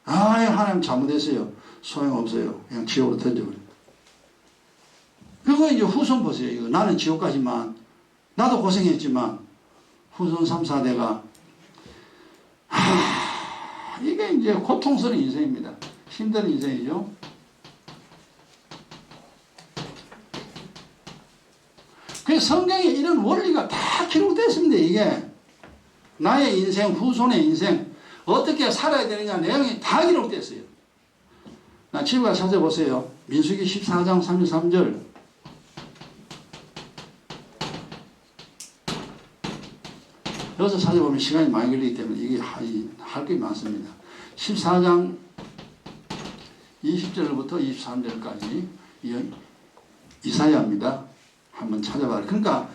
하나님 잘못했어요. 소용없어요. 그냥 지옥으로 던져버려. 그거 이제 후손 보세요. 이거. 나는 지옥까지만. 나도 고생했지만 후손 3, 4대가 이게 이제 고통스러운 인생입니다. 힘든 인생이죠. 그래서 성경에 이런 원리가 다 기록됐습니다. 이게 나의 인생, 후손의 인생 어떻게 살아야 되느냐 내용이 다 기록됐어요. 집에 가서 찾아보세요. 민수기 14장 33절. 여기서 찾아보면 시간이 많이 걸리기 때문에 이게 할 게 많습니다. 14장 20절부터 23절까지 이사야입니다. 한번 찾아봐요. 그러니까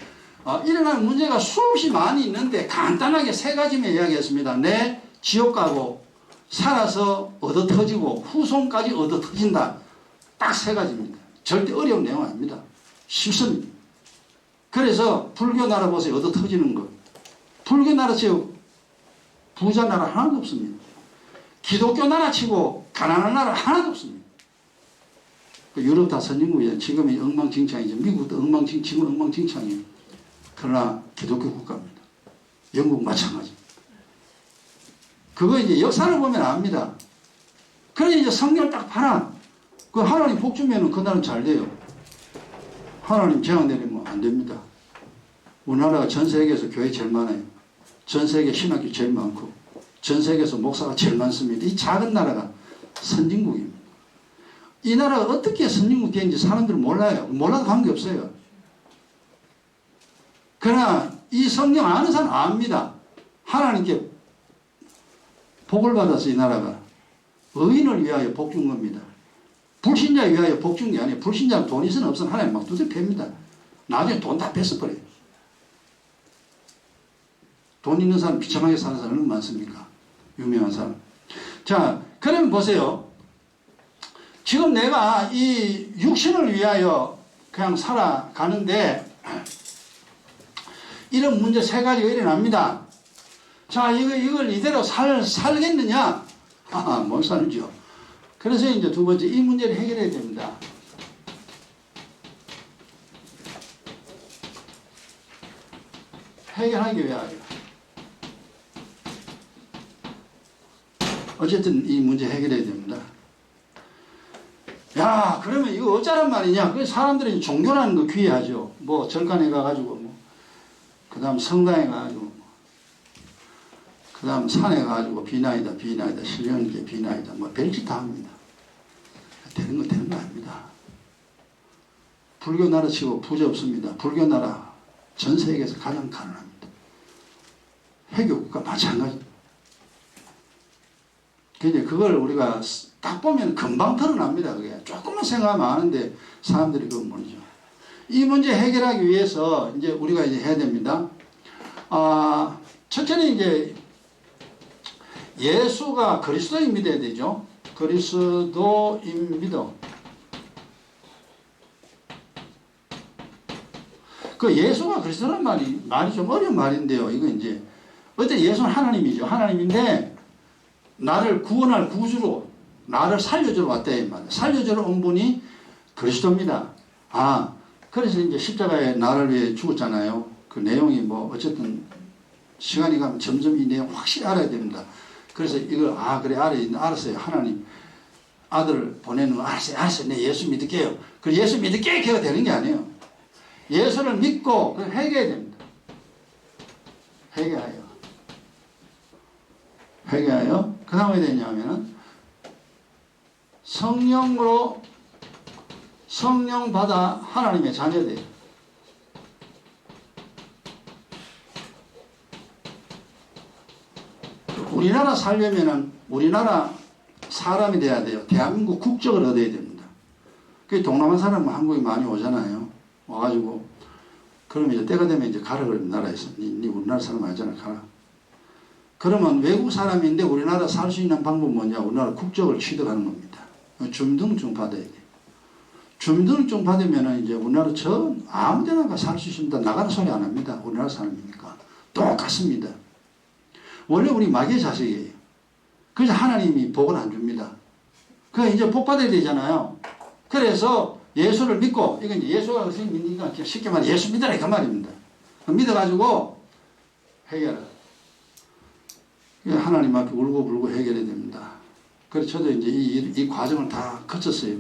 일어나는 문제가 수없이 많이 있는데 간단하게 세 가지만 이야기했습니다. 내 지옥 가고 살아서 얻어 터지고 후손까지 얻어 터진다. 딱 세 가지입니다. 절대 어려운 내용 아닙니다. 쉽습니다. 그래서 불교 나라 보세요. 얻어 터지는 것. 불교 나라 치고 부자 나라 하나도 없습니다. 기독교 나라 치고 가난한 나라 하나도 없습니다. 유럽 다 선진국이에요. 지금이 엉망진창이죠. 미국도 지금 엉망진창이에요. 그러나 기독교 국가입니다. 영국 마찬가지. 그거 이제 역사를 보면 압니다. 그래 이제 성경을 딱 봐라. 그 하나님 복 주면은 그 나라는 잘 돼요. 하나님 재앙 내리면 안 됩니다. 우리나라가 전 세계에서 교회 제일 많아요. 전 세계 신학교 제일 많고 전 세계에서 목사가 제일 많습니다. 이 작은 나라가 선진국입니다. 이 나라가 어떻게 선진국 되는지 사람들은 몰라요. 몰라도 관계없어요. 그러나 이 성경 아는 사람 압니다. 하나님께 복을 받아서 이 나라가 의인을 위하여 복 준 겁니다. 불신자에 위하여 복 준 게 아니에요. 불신자는 돈 있으면 없으면 하나님 막 두들 팹니다. 나중에 돈 다 뺏어버려요. 돈 있는 사람 비참하게 사는 사람 얼마나 많습니까? 유명한 사람. 자, 그러면 보세요. 지금 내가 이 육신을 위하여 그냥 살아가는데 이런 문제 세 가지가 일어납니다. 자, 이걸 이대로 살겠느냐? 못 살죠. 그래서 이제 두 번째 이 문제를 해결해야 됩니다. 해결하기 위하여. 어쨌든 이 문제 해결해야 됩니다. 야, 그러면 이거 어쩌란 말이냐? 그 사람들이 종교라는 거 귀해하죠. 뭐 절간에 가가지고 그 다음 성당에 가가지고 그 다음 산에 가가지고 비나이다 신령계 비나이다 별짓 다 합니다. 되는 거 아닙니다. 불교 나라 치고 부자 없습니다. 불교 나라 전 세계에서 가장 가난합니다. 해교국가 마찬가지입니다. 근데 그걸 우리가 딱 보면 금방 드러납니다. 그게 조금만 생각하면 아는데 사람들이 그건 모르죠. 이 문제 해결하기 위해서 이제 우리가 이제 해야 됩니다. 첫째는 이제 예수가 그리스도인 믿어야 되죠. 그리스도인 믿어. 그 예수가 그리스도라는 말이 좀 어려운 말인데요. 이거 이제 어째 예수는 하나님이죠. 하나님인데 나를 구원할 구주로 나를 살려주러 왔다 이 말이에요. 살려주러 온 분이 그리스도입니다. 그래서 이제 십자가에 나를 위해 죽었잖아요. 그 내용이 뭐 어쨌든 시간이 가면 점점 이 내용 확실히 알아야 됩니다. 그래서 이걸 그래 알았어요. 하나님 아들을 보내는 거 알았어요. 네 예수 믿을게요. 그 예수 믿을게 걔가 되는 게 아니에요. 예수를 믿고 회개해야 됩니다. 회개하여 그 다음에 되냐면은 성령 받아 하나님의 자녀돼요. 우리나라 살려면은 우리나라 사람이 돼야 돼요. 대한민국 국적을 얻어야 됩니다. 그 동남아 사람은 한국에 많이 오잖아요. 와가지고 그러면 이제 때가 되면 이제 가라 그러면 나라에서 니 우리나라 사람 아니잖아 가라. 그러면 외국 사람인데 우리나라 살 수 있는 방법은 뭐냐? 우리나라 국적을 취득하는 겁니다. 주민등록증 받아야 돼요. 주민등록증 받으면은 이제 우리나라 아무데나 살 수 있습니다. 나가는 소리 안 합니다. 우리나라 사람이니까. 똑같습니다. 원래 우리 마귀의 자식이에요. 그래서 하나님이 복을 안 줍니다. 그 이제 복 받아야 되잖아요. 그래서 예수를 믿고, 이건 이제 예수가 믿으니까 쉽게 말해 예수 믿으라 그 말입니다. 믿어가지고 해결해. 하나님 앞에 울고불고 해결해야 됩니다. 그래서 저도 이제 이 과정을 다 거쳤어요.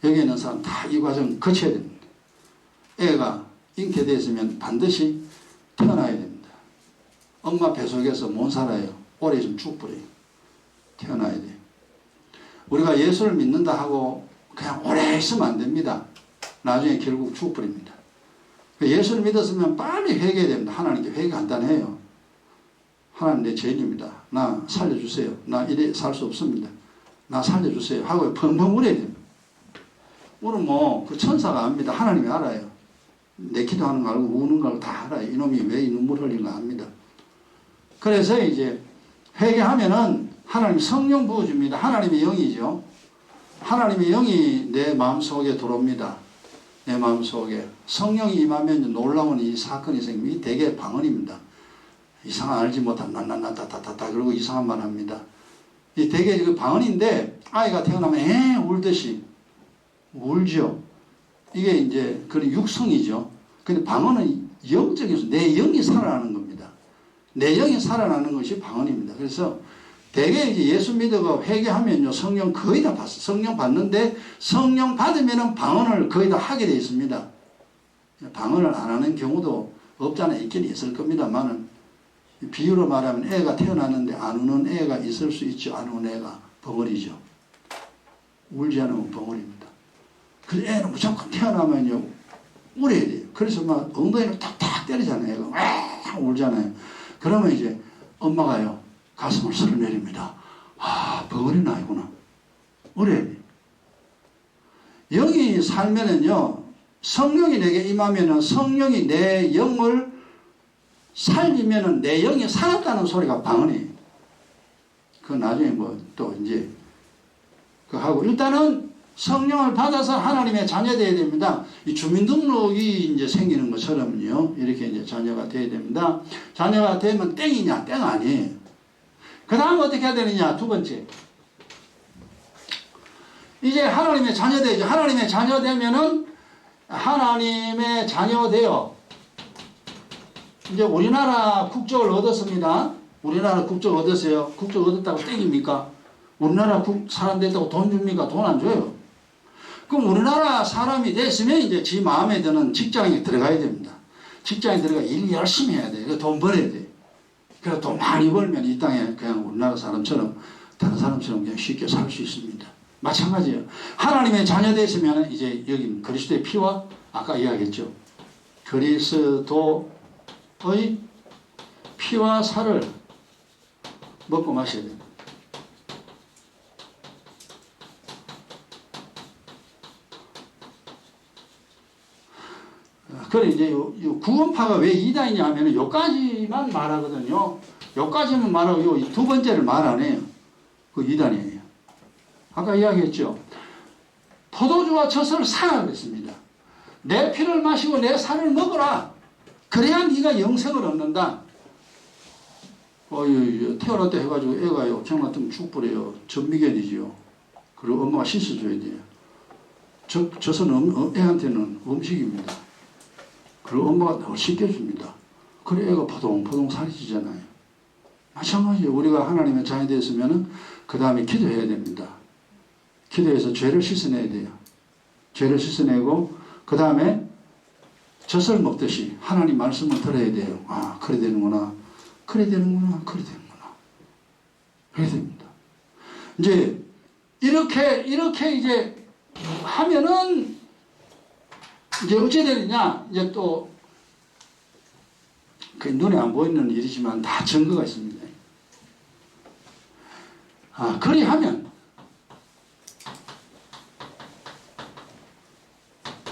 여기 있는 사람 다 이 과정을 거쳐야 됩니다. 애가 잉태되었으면 반드시 태어나야 됩니다. 엄마 뱃속에서 못 살아요. 오래 좀 죽어버려요. 태어나야 돼요. 우리가 예수를 믿는다 하고 그냥 오래 있으면 안 됩니다. 나중에 결국 죽어버립니다. 예수를 믿었으면 빨리 회개해야 됩니다. 하나님께 회개 간단해요. 하나님 내 죄인입니다. 나 살려주세요. 나 이래 살 수 없습니다. 나 살려주세요. 하고 펑펑 울어야 됩니다. 울으면 뭐 그 천사가 압니다. 하나님이 알아요. 내 기도하는 거 알고 우는 거 알고 다 알아요. 이놈이 왜 이 눈물 흘린 거 압니다. 그래서 이제 회개하면은 하나님 성령 부어줍니다. 하나님의 영이죠. 하나님의 영이 내 마음속에 들어옵니다. 내 마음속에 성령이 임하면 놀라운 이 사건이 생깁니다. 대개 방언입니다. 이상한 알지 못한 나나나다다다다 그러고 이상한 말 합니다. 이 대개 그 방언인데 아이가 태어나면 울듯이 울죠. 이게 이제 그런 육성이죠. 근데 방언은 영적인 내 영이 살아나는 겁니다. 내 영이 살아나는 것이 방언입니다. 그래서 대개 이제 예수 믿어가 회개하면요 성령 거의 다 받았어요. 성령 받는데 성령 받으면은 방언을 거의 다 하게 되어 있습니다. 방언을 안 하는 경우도 없잖아 있긴 있을 겁니다만은 비유로 말하면 애가 태어났는데 안 우는 애가 있을 수 있죠. 안 우는 애가 벙어리죠. 울지 않으면 벙어리입니다. 그래서 애는 무조건 태어나면요 울어야 돼요. 그래서 막 엉덩이를 탁탁 때리잖아요. 애가 와 울잖아요. 그러면 이제 엄마가요 가슴을 쓸어내립니다. 아 벙어리는 아니구나. 울어야 돼요. 영이 살면은요 성령이 내게 임하면은 성령이 내 영을 살리면은 내 영이 살았다는 소리가 방언이에요. 그 나중에 뭐 또 이제 그 하고 일단은 성령을 받아서 하나님의 자녀 되어야 됩니다. 이 주민등록이 이제 생기는 것처럼요. 이렇게 이제 자녀가 되어야 됩니다. 자녀가 되면 땡이냐? 땡 아니에요. 그 다음 어떻게 해야 되느냐? 두 번째. 이제 하나님의 자녀 되죠. 하나님의 자녀 되면은 하나님의 자녀 되어 이제 우리나라 국적을 얻었습니다. 우리나라 국적 얻었어요. 국적 얻었다고 땡입니까? 우리나라 사람 됐다고 돈 줍니까? 돈 안 줘요. 그럼 우리나라 사람이 됐으면 이제 지 마음에 드는 직장에 들어가야 됩니다. 직장에 들어가 일 열심히 해야 돼요. 돈 벌어야 돼요. 그래서 돈 많이 벌면 이 땅에 그냥 우리나라 사람처럼 다른 사람처럼 그냥 쉽게 살 수 있습니다. 마찬가지예요. 하나님의 자녀 됐으면 이제 여기 그리스도의 피와 아까 이야기했죠. 그리스도의 피와 살을 먹고 마셔야 됩니다. 그래 이제 요 구원파가 왜 이단이냐 하면 요까지만 말하거든요. 요까지만 말하고 요 두 번째를 말 안 해요. 그 이단이에요. 아까 이야기했죠. 포도주와 젖을 사라 그랬습니다. 내 피를 마시고 내 살을 먹어라. 그래야 네가 영생을 얻는다. 태어났다 해가지고 애가요 정말 좀 죽버려요. 전미견이지요. 그리고 엄마가 씻어줘야 돼요. 젖은 애한테는 음식입니다. 그리고 엄마가 늘 씻겨줍니다. 그래 애가 포동포동 살이 찌잖아요. 마찬가지예요. 우리가 하나님의 자녀 되었으면은 그 다음에 기도해야 됩니다. 기도해서 죄를 씻어내야 돼요. 죄를 씻어내고 그 다음에 젖을 먹듯이 하나님 말씀을 들어야 돼요. 아 그래 되는구나. 그래 되는구나. 그래 되는구나. 그래 됩니다. 이제 이렇게 이제 하면은 이제 어찌 되느냐? 이제 또 그 눈에 안 보이는 일이지만 다 증거가 있습니다. 그리하면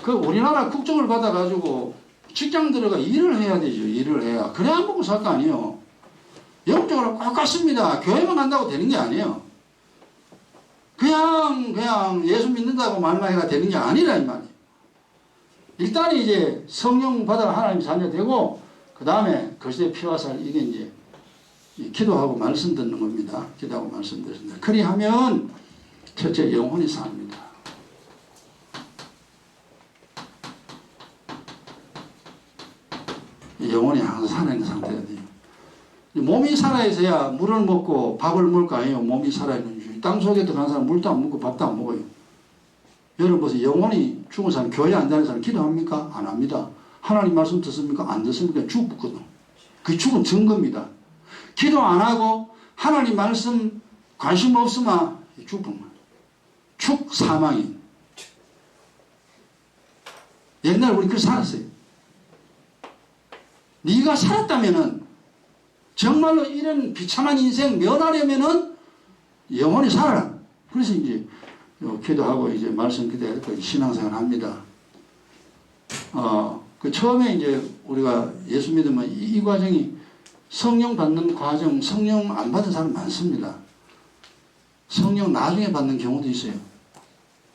그 우리나라 국적을 받아가지고 직장 들어가 일을 해야 되죠. 일을 해야. 그래야 안 먹고 살 거 아니에요. 영적으로 꼭 같습니다. 교회만 간다고 되는 게 아니에요. 그냥 예수 믿는다고 말만 해가 되는 게 아니라 이 말이에요. 일단 이제 성령 받아 하나님 자녀 되고 그 다음에 거시대 피와 살 이게 이제 기도하고 말씀 듣는 겁니다. 기도하고 말씀 듣는다. 그리하면 첫째 영혼이 삽니다. 영혼이 항상 살아있는 상태가 돼요. 몸이 살아있어야 물을 먹고 밥을 먹을 거 아니에요. 몸이 살아있는 주. 땅 속에 들어간 사람 물도 안 먹고 밥도 안 먹어요. 여러분 보세요. 영혼이 죽은 사람, 교회 안 다니는 사람 기도합니까? 안 합니다. 하나님 말씀 듣습니까? 안 듣습니까? 죽거든. 그게 죽은 증거입니다. 기도 안 하고 하나님 말씀 관심 없으면 죽은 축 사망이. 옛날 우리 그렇게 살았어요. 네가 살았다면은 정말로 이런 비참한 인생 면하려면은 영혼이 살아라. 그래서 이제 기도하고 이제 말씀 기도하고 신앙생활 합니다. 그 처음에 이제 우리가 예수 믿으면 이 과정이 성령 받는 과정, 성령 안 받은 사람 많습니다. 성령 나중에 받는 경우도 있어요.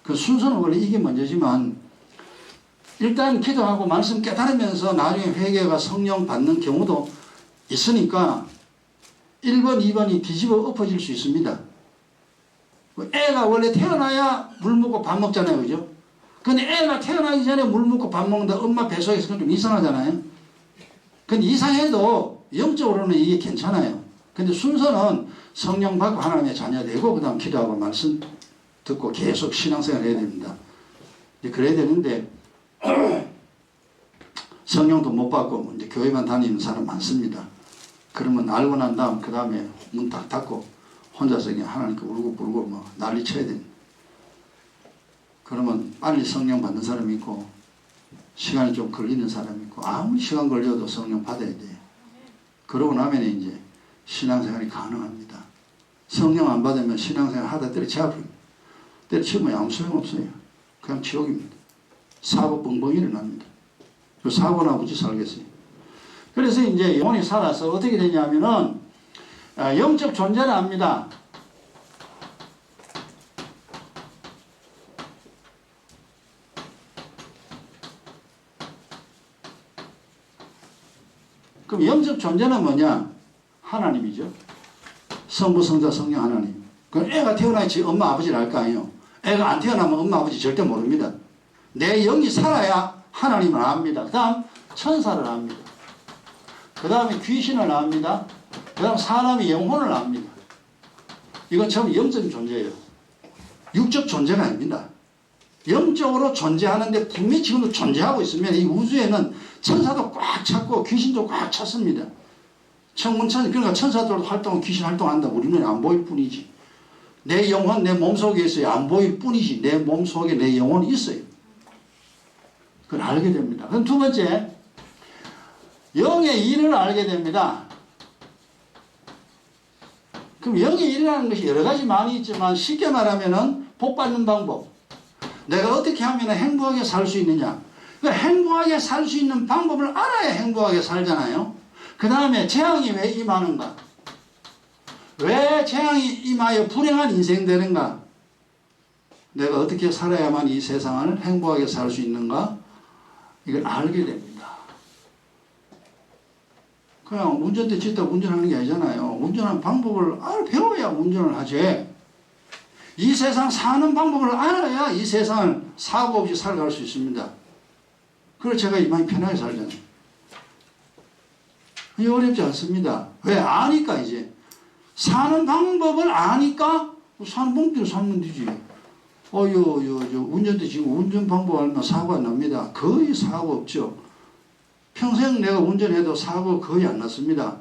그 순서는 원래 이게 먼저지만 일단 기도하고 말씀 깨달으면서 나중에 회개가 성령 받는 경우도 있으니까 1번, 2번이 뒤집어 엎어질 수 있습니다. 애가 원래 태어나야 물 먹고 밥 먹잖아요. 그죠? 근데 애가 태어나기 전에 물 먹고 밥 먹는다 엄마 뱃속에서 그건 좀 이상하잖아요. 근데 이상해도 영적으로는 이게 괜찮아요. 근데 순서는 성령 받고 하나님의 자녀 되고 그 다음 기도하고 말씀 듣고 계속 신앙생활 해야 됩니다. 그래야 되는데 성령도 못 받고 이제 교회만 다니는 사람 많습니다. 그러면 알고 난 다음 그 다음에 문 딱 닫고 혼자서 그냥 하나님께 울고불고 뭐 난리 쳐야 됩니다. 그러면 빨리 성령 받는 사람이 있고 시간이 좀 걸리는 사람이 있고 아무리 시간 걸려도 성령 받아야 돼요. 그러고 나면 이제 신앙생활이 가능합니다. 성령 안 받으면 신앙생활 하다 때려치워버립니다. 때려치우면 아무 소용없어요. 그냥 지옥입니다. 사고 뻥뻥 일어납니다. 그 사고나 어찌 살겠어요. 그래서 이제 영혼이 살아서 어떻게 되냐면은 영적 존재를 압니다. 그럼 영적 존재는 뭐냐? 하나님이죠. 성부, 성자, 성령 하나님. 그럼 애가 태어나야지 엄마 아버지를 알 거 아니에요. 애가 안 태어나면 엄마 아버지 절대 모릅니다. 내 영이 살아야 하나님을 압니다. 그 다음 천사를 압니다. 그 다음에 귀신을 압니다. 그 다음 사람의 영혼을 압니다. 이건 처음 영적인 존재예요. 육적 존재가 아닙니다. 영적으로 존재하는데 분명히 지금도 존재하고 있으면 이 우주에는 천사도 꽉 찼고 귀신도 꽉 찼습니다. 천문천, 그러니까 천사도 활동하고 귀신 활동한다. 우리 눈에 안 보일 뿐이지. 내 영혼 내 몸속에 있어요. 안 보일 뿐이지. 내 몸속에 내 영혼이 있어요. 그걸 알게 됩니다. 그럼 두 번째, 영의 일을 알게 됩니다. 그럼 영의 일이라는 것이 여러 가지 많이 있지만 쉽게 말하면은 복 받는 방법. 내가 어떻게 하면 행복하게 살 수 있느냐. 그러니까 행복하게 살 수 있는 방법을 알아야 행복하게 살잖아요. 그 다음에 재앙이 왜 임하는가? 왜 재앙이 임하여 불행한 인생 되는가? 내가 어떻게 살아야만 이 세상을 행복하게 살 수 있는가? 이걸 알게 됩니다. 그냥 운전대 짓다 운전하는 게 아니잖아요. 운전하는 방법을 배워야 운전을 하지. 이 세상 사는 방법을 알아야 이 세상을 사고 없이 살아갈 수 있습니다. 그래서 제가 이만히 편하게 살잖아요. 이게 어렵지 않습니다. 왜? 아니까 이제. 사는 방법을 아니까 사는 방법대로 살면 되지. 운전대 지금 운전 방법 알면 사고가 납니다. 거의 사고 없죠. 평생 내가 운전해도 사고 거의 안 났습니다.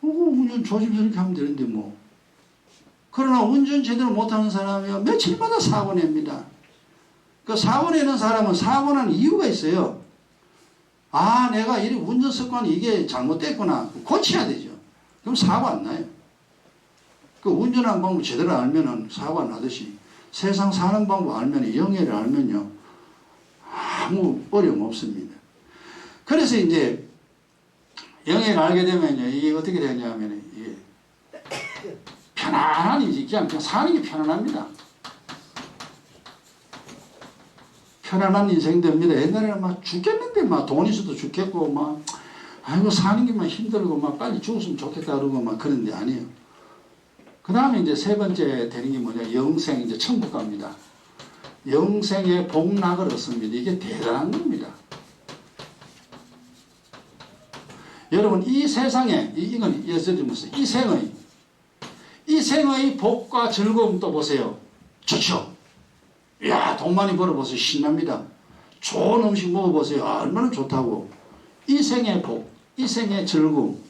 운전 조심스럽게 하면 되는데 뭐. 그러나 운전 제대로 못하는 사람이 며칠마다 사고 냅니다. 그 사고 내는 사람은 사고 난 이유가 있어요. 내가 이 운전 습관이 이게 잘못됐구나. 고쳐야 되죠. 그럼 사고 안 나요. 그 운전하는 방법 제대로 알면은 사고가 나듯이 세상 사는 방법 알면, 영예를 알면요, 아무 어려움 없습니다. 그래서 이제 영예를 알게 되면요, 이게 어떻게 되냐면, 이게 편안하니, 그냥 사는 게 편안합니다. 편안한 인생 됩니다. 옛날에는 막 죽겠는데, 막 돈 있어도 죽겠고, 막, 아이고, 사는 게 막 힘들고, 막 빨리 죽었으면 좋겠다, 그러고 막 그런 데 아니에요. 그 다음에 이제 세 번째 되는 게 뭐냐, 영생, 이제 천국 갑니다. 영생의 복락을 얻습니다. 이게 대단한 겁니다. 여러분, 이 세상에, 이건 예수님으로서 이 생의 복과 즐거움 또 보세요. 좋죠? 이야, 돈 많이 벌어보세요. 신납니다. 좋은 음식 먹어보세요. 아, 얼마나 좋다고. 이 생의 복, 이 생의 즐거움.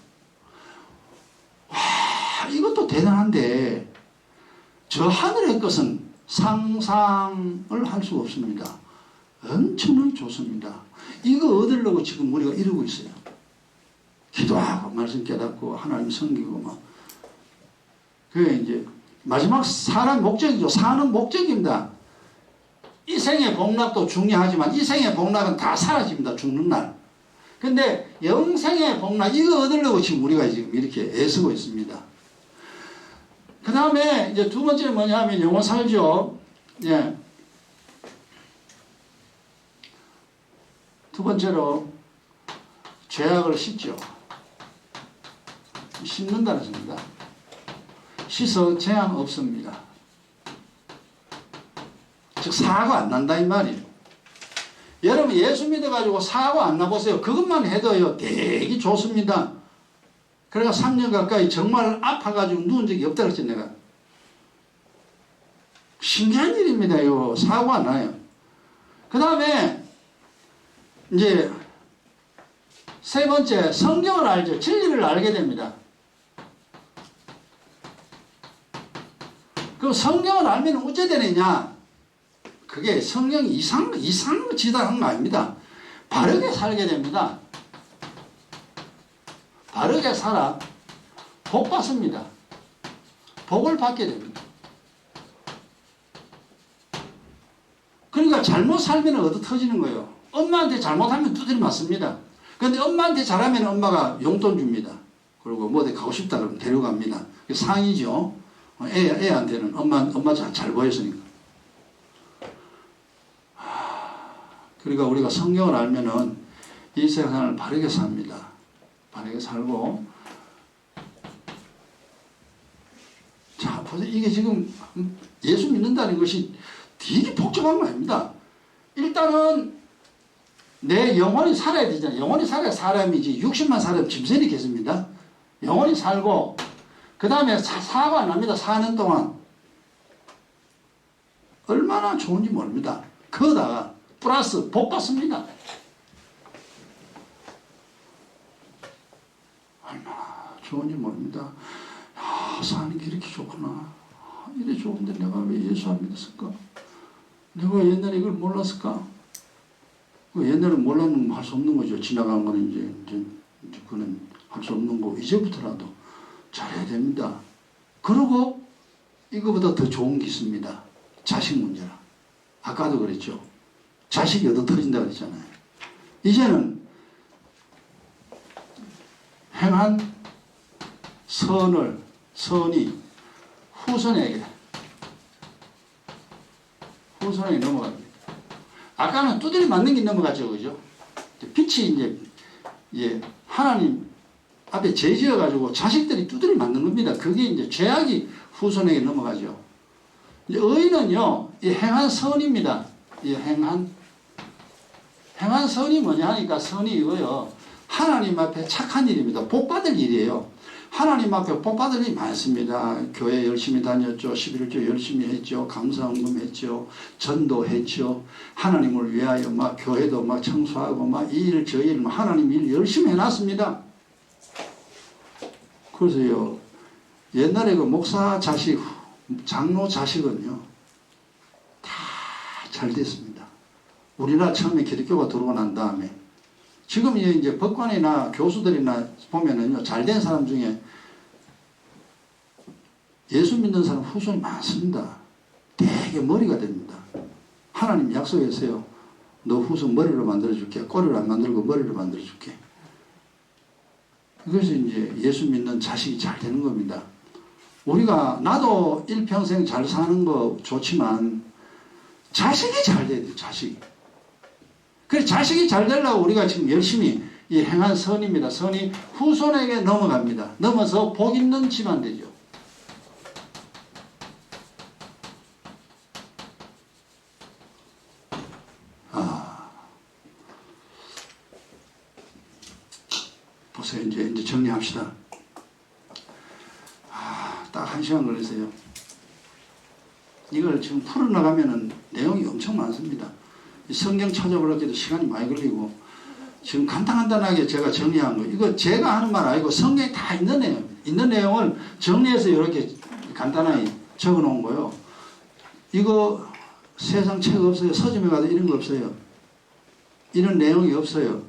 와, 이것도 대단한데, 저 하늘의 것은 상상을 할 수가 없습니다. 엄청나게 좋습니다. 이거 얻으려고 지금 우리가 이러고 있어요. 기도하고, 말씀 깨닫고, 하나님 섬기고, 막. 그게 이제, 마지막 사람 목적이죠. 사는 목적입니다. 이 생의 복락도 중요하지만 이 생의 복락은 다 사라집니다. 죽는 날. 근데 영생의 복락, 이거 얻으려고 지금 우리가 지금 이렇게 애쓰고 있습니다. 그 다음에 이제 두 번째는 뭐냐 하면 영원 살죠. 예. 두 번째로 죄악을 씻죠. 씻는다는 겁니다. 씻어 재앙 없습니다. 즉 사고 안 난다 이 말이에요. 여러분 예수 믿어가지고 사고 안 나보세요. 그것만 해도요 되게 좋습니다. 그래가 3년 가까이 정말 아파가지고 누운 적이 없다 그랬지 내가. 신기한 일입니다. 이거 사고 안 나요. 그 다음에 이제 세 번째 성경을 알죠. 진리를 알게 됩니다. 그럼 성경을 알면 어째 되느냐? 그게 성령이 이상으로 지달한 거 아닙니다. 바르게 살게 됩니다. 바르게 살아 복 받습니다. 복을 받게 됩니다. 그러니까 잘못 살면 얻어 터지는 거예요. 엄마한테 잘못하면 두드려 맞습니다. 그런데 엄마한테 잘하면 엄마가 용돈 줍니다. 그리고 뭐 어디 가고 싶다 그러면 데려갑니다. 상이죠. 애한테는 엄마 잘 보였으니까. 그러니까 우리가 성경을 알면은 이 세상을 바르게 삽니다. 바르게 살고. 자, 보세요. 이게 지금 예수 믿는다는 것이 되게 복잡한 거 아닙니다. 일단은 내 영혼이 살아야 되잖아요. 영혼이 살아야 사람이지. 60만 사람 짐승이 겠습니다. 영혼이 살고, 그 다음에 사고 안 납니다. 사는 동안. 얼마나 좋은지 모릅니다. 거기다가 플러스 복 받습니다. 얼마나 좋은지 모릅니다. 야, 사는 게 이렇게 좋구나. 이래 좋은데 내가 왜 예수 안 믿었을까? 내가 옛날에 이걸 몰랐을까? 옛날에 몰랐는 거 할 수 없는 거죠. 지나간 거는 이제 그는 할 수 없는 거고, 이제부터라도 잘해야 됩니다. 그리고 이거보다 더 좋은 게 있습니다. 자식 문제라. 아까도 그랬죠. 자식이 얻어 터진다 그랬잖아요. 이제는 행한 선이 후손에게 넘어갑니다. 아까는 두드려 맞는 게 넘어갔죠. 그죠? 빛이 이제 하나님 앞에 죄지어가지고 자식들이 두드려 맞는 겁니다. 그게 이제 죄악이 후손에게 넘어가죠. 이제 의인은요, 이 행한 선입니다. 이 행한 선이 뭐냐 하니까 선이 이거요. 하나님 앞에 착한 일입니다. 복 받을 일이에요. 하나님 앞에 복 받을 일이 많습니다. 교회 열심히 다녔죠. 11조 열심히 했죠. 감사헌금 했죠. 전도했죠. 하나님을 위하여 막 교회도 막 청소하고 막 이 일 저 일 하나님 일 열심히 해놨습니다. 그래서요, 옛날에 그 목사 자식, 장로 자식은요, 다 잘 됐습니다. 우리나라 처음에 기독교가 들어오고 난 다음에, 지금 이제 법관이나 교수들이나 보면은요, 잘 된 사람 중에 예수 믿는 사람 후손이 많습니다. 되게 머리가 됩니다. 하나님 약속했어요. 너 후손 머리로 만들어줄게. 꼬리를 안 만들고 머리로 만들어줄게. 그래서 이제 예수 믿는 자식이 잘 되는 겁니다. 우리가 나도 일평생 잘 사는 거 좋지만 자식이 잘 돼야 돼요. 자식이. 그래서 자식이 잘 되려고 우리가 지금 열심히 이 행한 선입니다. 선이 후손에게 넘어갑니다. 넘어서 복 있는 집안 되죠. 보세요. 이제 정리합시다. 딱 1시간 걸리세요. 이걸 지금 풀어나가면은 내용이 엄청 많습니다. 성경 찾아보려고 시간이 많이 걸리고, 지금 간단하게 제가 정리한 거, 이거 제가 하는 말 아니고 성경에 다 있는 내용, 있는 내용을 정리해서 이렇게 간단하게 적어 놓은 거요. 이거 세상 책 없어요. 서점에 가도 이런 거 없어요. 이런 내용이 없어요.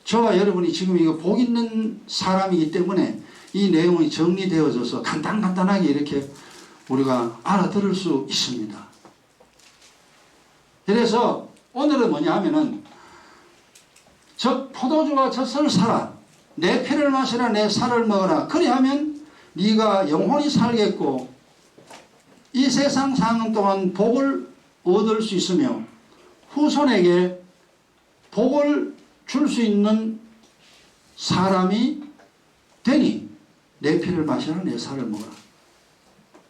저와 여러분이 지금 이거 복 있는 사람이기 때문에 이 내용이 정리되어져서 간단하게 이렇게 우리가 알아들을 수 있습니다. 그래서 오늘은 뭐냐 하면은, 저 포도주와 젖을 사라. 내 피를 마시라. 내 살을 먹어라. 그리하면 네가 영원히 살겠고 이 세상 사는 동안 복을 얻을 수 있으며 후손에게 복을 줄 수 있는 사람이 되니 내 피를 마시라. 내 살을 먹어라.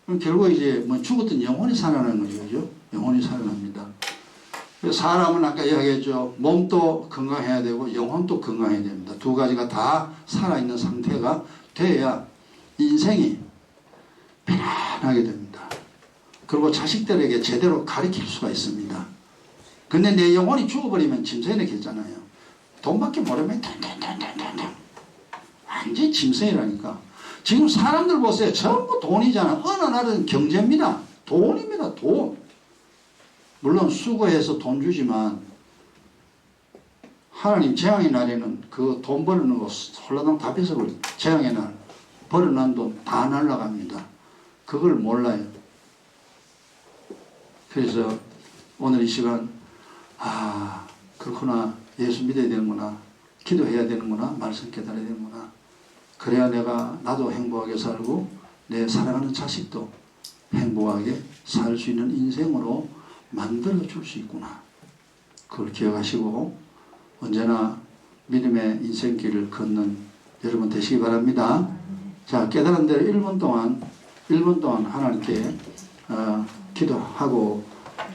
그럼 결국 이제 뭐 죽었던 영혼이 살아나는 거죠. 그죠? 영혼이 살아납니다. 사람은 아까 이야기했죠. 몸도 건강해야 되고 영혼도 건강해야 됩니다. 두 가지가 다 살아있는 상태가 돼야 인생이 편안하게 됩니다. 그리고 자식들에게 제대로 가르칠 수가 있습니다. 근데 내 영혼이 죽어버리면 짐승이라고 했잖아요. 돈밖에 모르면 완전히 짐승이라니까. 지금 사람들 보세요. 전부 돈이잖아. 어느 날은 경제입니다. 돈입니다. 돈. 물론 수고해서 돈 주지만 하나님 재앙의 날에는 그 돈 벌어놓은 거 홀라당 다 뺏어버려요. 재앙의 날 벌어놓은 돈 다 날아갑니다. 그걸 몰라요. 그래서 오늘 이 시간 그렇구나. 예수 믿어야 되는구나. 기도해야 되는구나. 말씀 깨달아야 되는구나. 그래야 나도 행복하게 살고 내 사랑하는 자식도 행복하게 살 수 있는 인생으로 만들어 줄 수 있구나. 그걸 기억하시고 언제나 믿음의 인생길을 걷는 여러분 되시기 바랍니다. 자, 깨달은 대로 1분 동안 하나님께 기도하고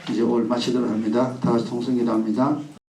이제 오늘 마치도록 합니다. 다 같이 통성기도합니다.